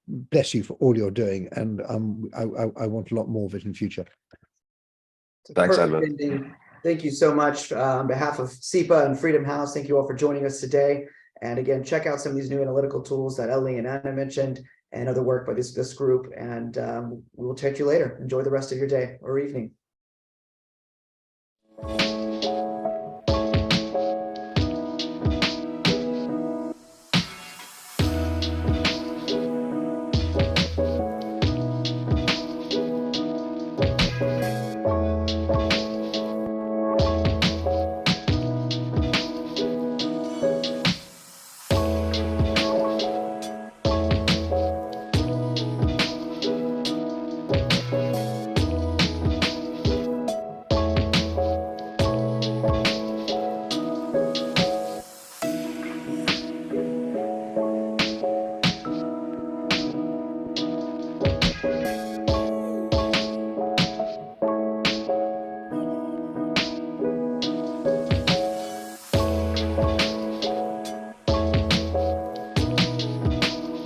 [SPEAKER 4] bless you for all you're doing. And I want a lot more of it in future.
[SPEAKER 5] Thanks, Edward.
[SPEAKER 1] Thank you so much on behalf of SIPA and Freedom House. Thank you all for joining us today. And again, check out some of these new analytical tools that Ellie and Anna mentioned, and other work by this group. And we will talk to you later. Enjoy the rest of your day or evening.